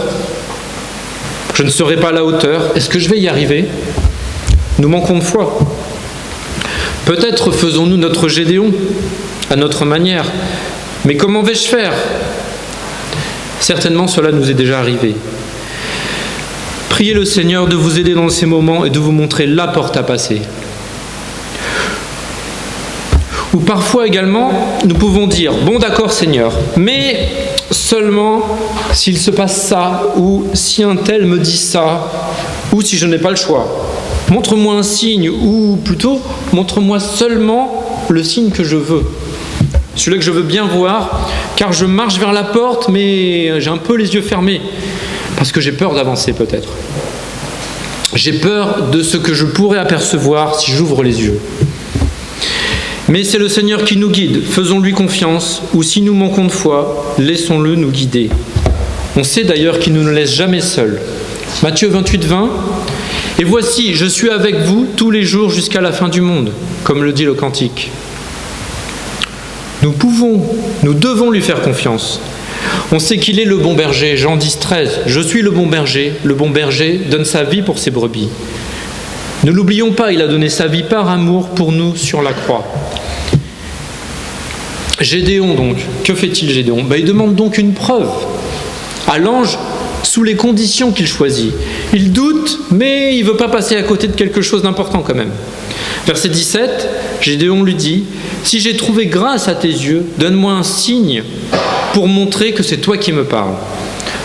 Je ne serai pas à la hauteur. Est-ce que je vais y arriver? Nous manquons de foi. Peut-être faisons-nous notre Gédéon à notre manière. Mais comment vais-je faire? Certainement cela nous est déjà arrivé. Priez le Seigneur de vous aider dans ces moments et de vous montrer la porte à passer. Ou parfois également, nous pouvons dire « Bon d'accord Seigneur, mais seulement s'il se passe ça, ou si un tel me dit ça, ou si je n'ai pas le choix. Montre-moi un signe, ou plutôt, montre-moi seulement le signe que je veux. Celui que je veux bien voir, car je marche vers la porte, mais j'ai un peu les yeux fermés, parce que j'ai peur d'avancer peut-être. J'ai peur de ce que je pourrais apercevoir si j'ouvre les yeux. Mais c'est le Seigneur qui nous guide, faisons-lui confiance, ou si nous manquons de foi, laissons-le nous guider. On sait d'ailleurs qu'il ne nous laisse jamais seuls. Matthieu 28, 20. « Et voici, je suis avec vous tous les jours jusqu'à la fin du monde », comme le dit le cantique. Nous devons lui faire confiance. On sait qu'il est le bon berger, Jean 10, 13. « Je suis le bon berger donne sa vie pour ses brebis. » Ne l'oublions pas, il a donné sa vie par amour pour nous sur la croix. Gédéon donc, que fait-il Gédéon? Il demande donc une preuve à l'ange sous les conditions qu'il choisit. Il doute, mais il ne veut pas passer à côté de quelque chose d'important quand même. Verset 17, Gédéon lui dit « Si j'ai trouvé grâce à tes yeux, donne-moi un signe pour montrer que c'est toi qui me parles.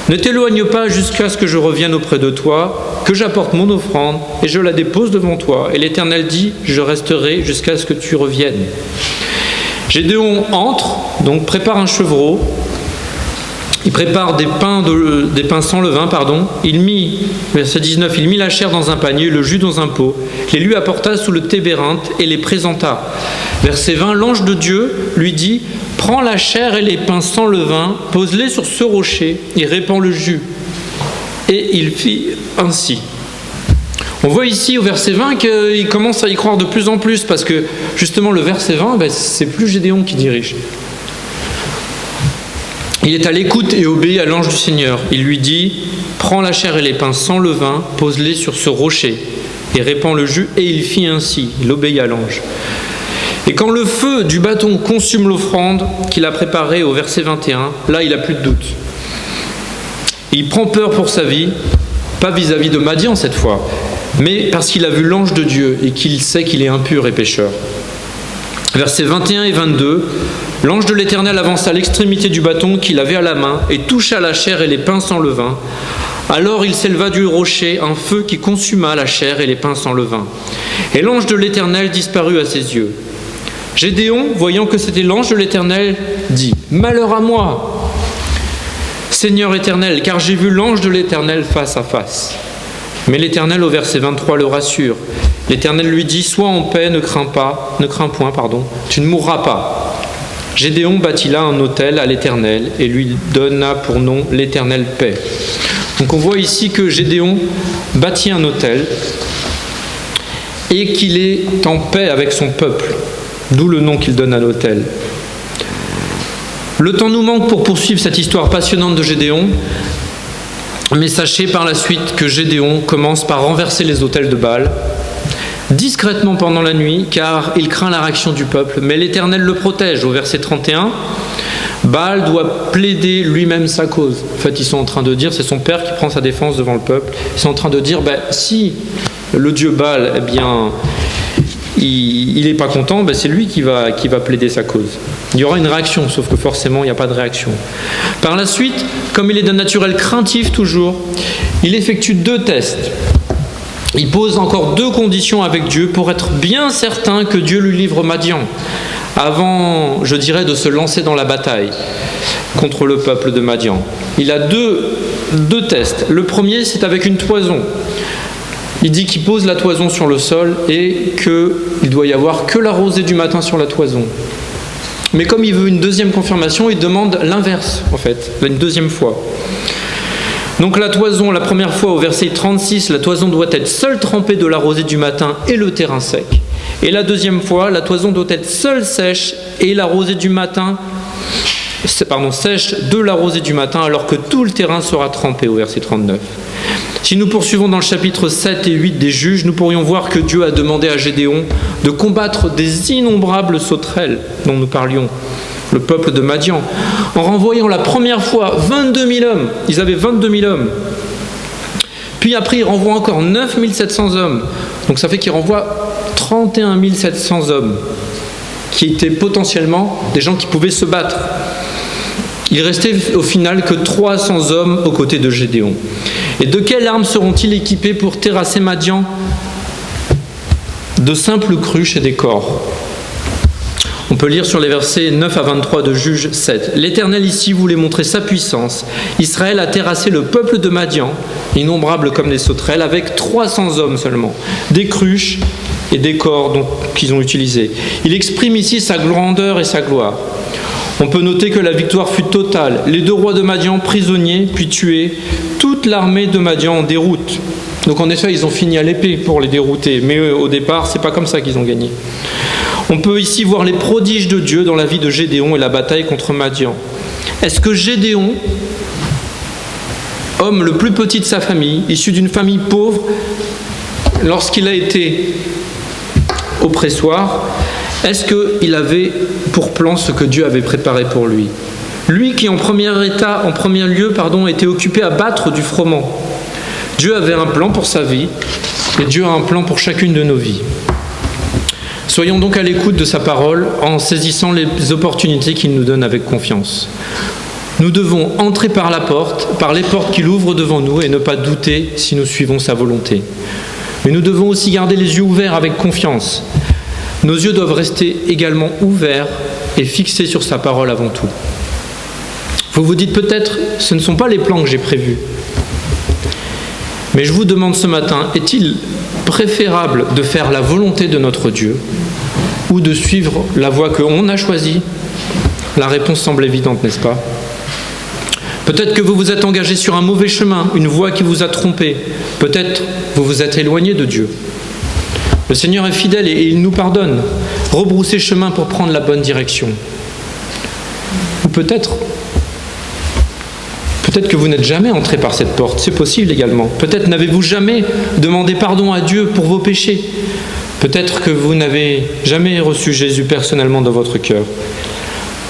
Ne t'éloigne pas jusqu'à ce que je revienne auprès de toi, que j'apporte mon offrande et je la dépose devant toi. Et l'Éternel dit, je resterai jusqu'à ce que tu reviennes. » Gédéon entre, donc prépare un chevreau. Il prépare des pains sans levain, verset 19, il mit la chair dans un panier, le jus dans un pot, les lui apporta sous le tébérinthe et les présenta. Verset 20, l'ange de Dieu lui dit, prends la chair et les pains sans levain, pose-les sur ce rocher et répands le jus. Et il fit ainsi. On voit ici au verset 20 qu'il commence à y croire de plus en plus, parce que justement le verset 20, c'est plus Gédéon qui dirige. Il est à l'écoute et obéit à l'ange du Seigneur. Il lui dit, prends la chair et les pains sans levain, pose-les sur ce rocher et répands le jus. Et il fit ainsi, il obéit à l'ange. Et quand le feu du bâton consume l'offrande qu'il a préparée au verset 21, là il n'a plus de doute. Il prend peur pour sa vie, pas vis-à-vis de Madian cette fois, mais parce qu'il a vu l'ange de Dieu et qu'il sait qu'il est impur et pécheur. Versets 21 et 22, l'ange de l'Éternel avança à l'extrémité du bâton qu'il avait à la main et toucha la chair et les pains sans levain. Alors il s'éleva du rocher un feu qui consuma la chair et les pains sans levain. Et l'ange de l'Éternel disparut à ses yeux. Gédéon, voyant que c'était l'ange de l'Éternel, dit « Malheur à moi, Seigneur Éternel, car j'ai vu l'ange de l'Éternel face à face. » Mais l'Éternel, au verset 23, le rassure. L'Éternel lui dit « Sois en paix, ne crains point, tu ne mourras pas. » Gédéon bâtit là un autel à l'Éternel et lui donna pour nom l'Éternel paix. Donc on voit ici que Gédéon bâtit un autel et qu'il est en paix avec son peuple, d'où le nom qu'il donne à l'autel. Le temps nous manque pour poursuivre cette histoire passionnante de Gédéon, mais sachez par la suite que Gédéon commence par renverser les autels de Baal, discrètement pendant la nuit, car il craint la réaction du peuple, mais l'Éternel le protège. Au verset 31, Baal doit plaider lui-même sa cause. En fait, ils sont en train de dire, c'est son père qui prend sa défense devant le peuple, ils sont en train de dire, si le dieu Baal, il n'est pas content, c'est lui qui va plaider sa cause. Il y aura une réaction, sauf que forcément, il n'y a pas de réaction. Par la suite, comme il est d'un naturel craintif toujours, il effectue 2 tests. Il pose encore 2 conditions avec Dieu pour être bien certain que Dieu lui livre Madian, avant, je dirais, de se lancer dans la bataille contre le peuple de Madian. Il a deux tests. Le premier, c'est avec une toison. Il dit qu'il pose la toison sur le sol et qu'il doit y avoir que la rosée du matin sur la toison. Mais comme il veut une deuxième confirmation, il demande l'inverse, en fait, une deuxième fois. Donc la toison, la première fois au verset 36, la toison doit être seule trempée de la rosée du matin et le terrain sec. Et la deuxième fois, la toison doit être seule sèche et la rosée du matin, sèche de la rosée du matin, alors que tout le terrain sera trempé au verset 39. Si nous poursuivons dans le chapitre 7 et 8 des Juges, nous pourrions voir que Dieu a demandé à Gédéon de combattre des innombrables sauterelles dont nous parlions, le peuple de Madian, en renvoyant la première fois 22 000 hommes. Ils avaient 22 000 hommes. Puis après, il renvoie encore 9 700 hommes. Donc ça fait qu'il renvoie 31 700 hommes, qui étaient potentiellement des gens qui pouvaient se battre. Il restait au final que 300 hommes aux côtés de Gédéon. Et de quelles armes seront-ils équipés pour terrasser Madian? De simples cruches et des cors. On peut lire sur les versets 9 à 23 de Juges 7. L'Éternel ici voulait montrer sa puissance. Israël a terrassé le peuple de Madian, innombrables comme des sauterelles, avec 300 hommes seulement, des cruches et des cors qu'ils ont utilisés. Il exprime ici sa grandeur et sa gloire. On peut noter que la victoire fut totale. Les 2 rois de Madian prisonniers, puis tués, toute l'armée de Madian en déroute. Donc en effet, ils ont fini à l'épée pour les dérouter, mais au départ, c'est pas comme ça qu'ils ont gagné. On peut ici voir les prodiges de Dieu dans la vie de Gédéon et la bataille contre Madian. Est-ce que Gédéon, homme le plus petit de sa famille, issu d'une famille pauvre, lorsqu'il a été au pressoir, est-ce qu'il avait pour plan ce que Dieu avait préparé pour lui? Lui qui en premier lieu, était occupé à battre du froment. Dieu avait un plan pour sa vie et Dieu a un plan pour chacune de nos vies. Soyons donc à l'écoute de sa parole en saisissant les opportunités qu'il nous donne avec confiance. Nous devons entrer par la porte, par les portes qu'il ouvre devant nous et ne pas douter si nous suivons sa volonté. Mais nous devons aussi garder les yeux ouverts avec confiance. Nos yeux doivent rester également ouverts et fixés sur sa parole avant tout. Vous vous dites peut-être, ce ne sont pas les plans que j'ai prévus. Mais je vous demande ce matin, est-il préférable de faire la volonté de notre Dieu ou de suivre la voie qu'on a choisie? La réponse semble évidente, n'est-ce pas? Peut-être que vous vous êtes engagé sur un mauvais chemin, une voie qui vous a trompé. Peut-être vous vous êtes éloigné de Dieu. Le Seigneur est fidèle et il nous pardonne. Rebroussez chemin pour prendre la bonne direction. Ou peut-être que vous n'êtes jamais entré par cette porte, c'est possible également. Peut-être n'avez-vous jamais demandé pardon à Dieu pour vos péchés. Peut-être que vous n'avez jamais reçu Jésus personnellement dans votre cœur.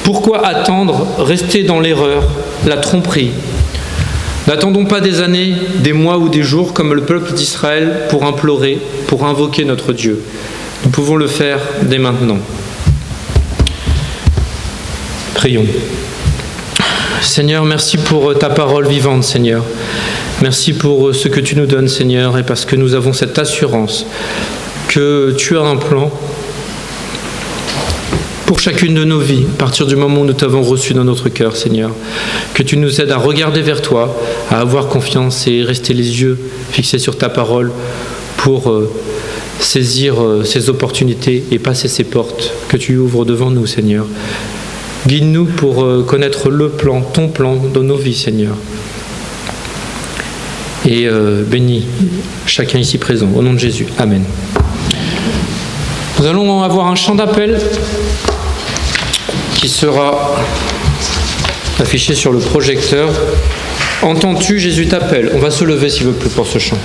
Pourquoi attendre, rester dans l'erreur, la tromperie ? N'attendons pas des années, des mois ou des jours comme le peuple d'Israël pour implorer, pour invoquer notre Dieu. Nous pouvons le faire dès maintenant. Prions. Seigneur, merci pour ta parole vivante, Seigneur. Merci pour ce que tu nous donnes, Seigneur, et parce que nous avons cette assurance que tu as un plan pour chacune de nos vies, à partir du moment où nous t'avons reçu dans notre cœur, Seigneur. Que tu nous aides à regarder vers toi, à avoir confiance et rester les yeux fixés sur ta parole pour saisir ces opportunités et passer ces portes que tu ouvres devant nous, Seigneur. Guide-nous pour connaître le plan, ton plan dans nos vies, Seigneur. Et bénis chacun ici présent. Au nom de Jésus. Amen. Nous allons avoir un chant d'appel qui sera affiché sur le projecteur. Entends-tu, Jésus t'appelle. On va se lever s'il veut plus pour ce chant.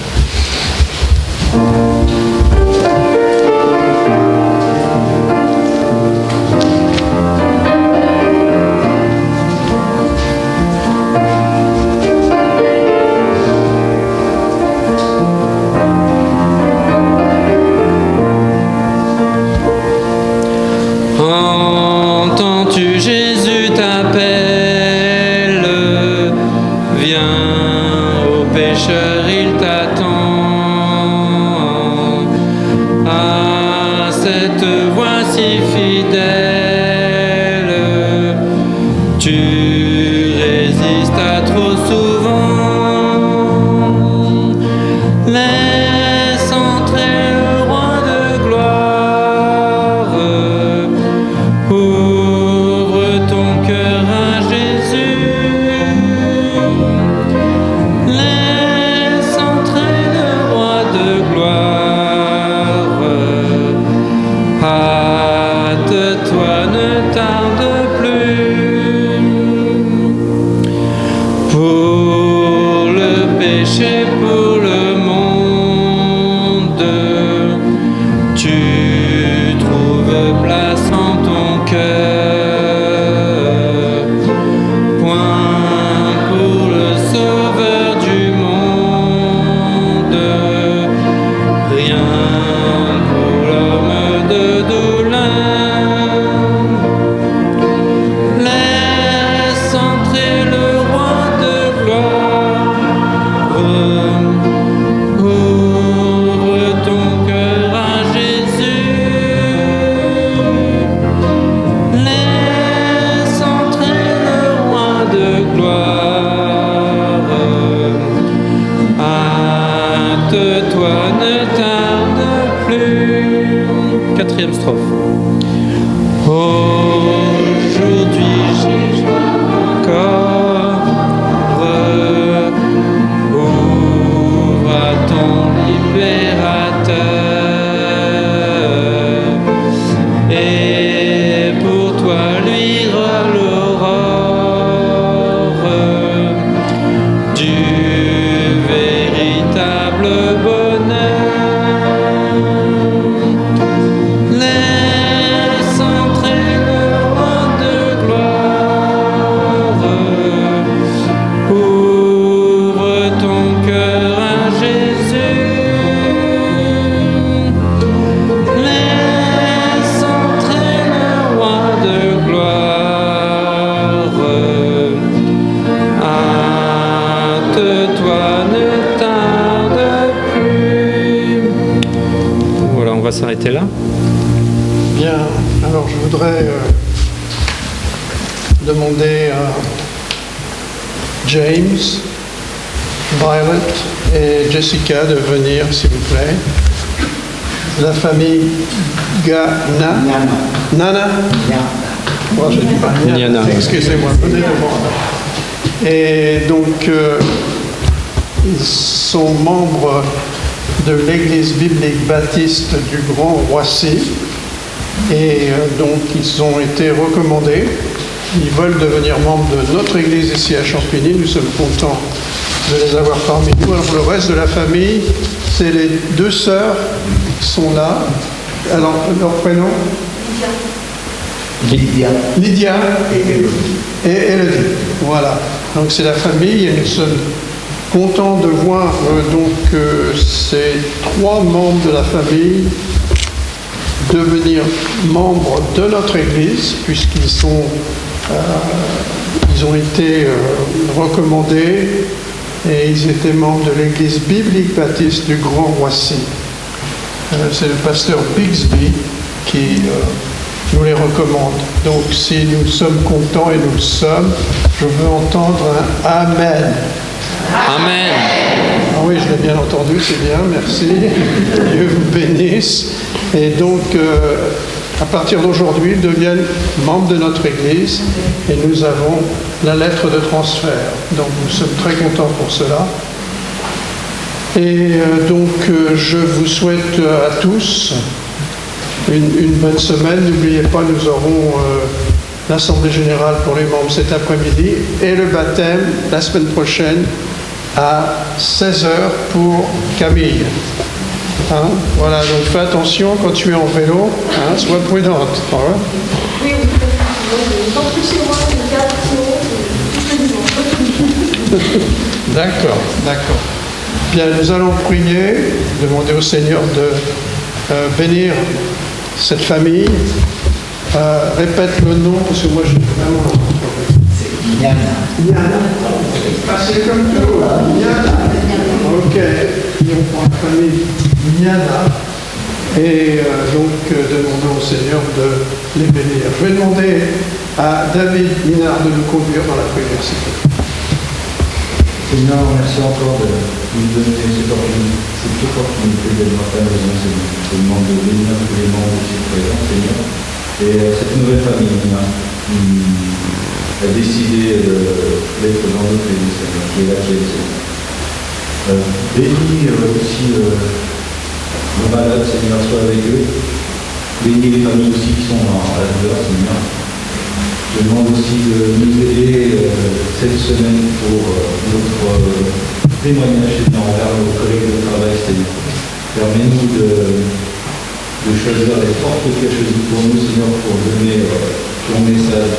Entends-tu, Jésus t'appelle, viens au pécheur, il t'attend. À cette voix si fidèle, tu résistes à trop souvent. Laisse entrer le roi de gloire. Ouvre ton cœur à Jésus. Laisse entrer le roi de gloire. Hâte-toi, ne tarde plus. Pour le péché, pour le monde, tu trouves place en ton cœur. Point pour le sauveur du monde, rien pour l'homme de douleur. Laisse entrer le roi de gloire. Ouvre ton cœur à Jésus. Laisse entrer le roi de gloire. Hâte-toi, ne tarde plus. Quatrième strophe. Aujourd'hui, j'ai encore. Ouvre à ton libérateur. Et pour toi, luire l'aurore du véritable bonheur. Laisse entrer le roi de gloire. Ouvre ton cœur à Jésus. Laisse entrer le roi de gloire. Hâte-toi, ne tarde plus. Voilà, on va s'arrêter là. Bien, alors je voudrais demander à James, Violet et Jessica de venir, s'il vous plaît. La famille Nana. Oh, j'ai dit pas Niana. Excusez-moi, venez devant. Et donc, ils sont membres de l'Église biblique baptiste du Grand Roissy. Et donc, ils ont été recommandés. Ils veulent devenir membres de notre Église ici à Champigny. Nous sommes contents de les avoir parmi nous. Alors, le reste de la famille, c'est les deux sœurs qui sont là. Alors, leur prénom? Lydia. Lydia et Elodie. Voilà. Donc c'est la famille et nous sommes contents de voir ces 3 membres de la famille devenir membres de notre Église puisqu'ils ont été recommandés et ils étaient membres de l'Église biblique baptiste du Grand Roissy. C'est le pasteur Bixby qui nous les recommande. Donc si nous sommes contents et nous le sommes, je veux entendre un Amen. Amen. Ah oui, je l'ai bien entendu, c'est bien, merci. Dieu vous bénisse. Et donc, à partir d'aujourd'hui, ils deviennent membres de notre Église et nous avons la lettre de transfert. Donc, nous sommes très contents pour cela. Et je vous souhaite à tous une bonne semaine. N'oubliez pas, nous aurons l'Assemblée Générale pour les membres cet après-midi et le baptême la semaine prochaine à 16h pour Camille. Voilà, donc fais attention quand tu es en vélo, sois prudente. Right? Oui, tant que chez moi, je garde D'accord. Bien, nous allons prier, demander au Seigneur de bénir cette famille. Répète le nom, parce que moi je vraiment... C'est Niana. Ah, c'est comme tout, là. Niana. Ok. Et on prend la famille Niana. Et demandons au Seigneur de les bénir. Je vais demander à David Minard de nous conduire dans la prière, s'il vous plaît. Seigneur, merci encore de nous donner cette opportunité d'être dans ta maison, Seigneur. Je te demande de bénir tous les membres ici présents, Seigneur. Et cette nouvelle famille qui a décidé d'être dans notre église, Seigneur, qui est là, qui est le Seigneur. Bénis aussi nos malades, Seigneur, sois avec eux. Bénis les familles aussi qui sont à la douleur, Seigneur. Je demande aussi de nous aider cette semaine pour notre témoignage, Seigneur, envers nos collègues de travail, Seigneur. Permets-nous de choisir les portes que tu as choisies pour nous, Seigneur, pour donner ton message.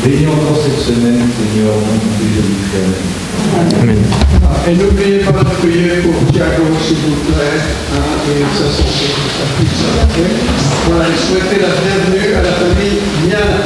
Bénis encore cette semaine, Seigneur, au nom de Jésus. Amen. Et n'oubliez pas de prier pour Thiago, s'il vous plaît, et sa santé, sa fille, sa santé. Voilà, et souhaitez la bienvenue à la famille Niana.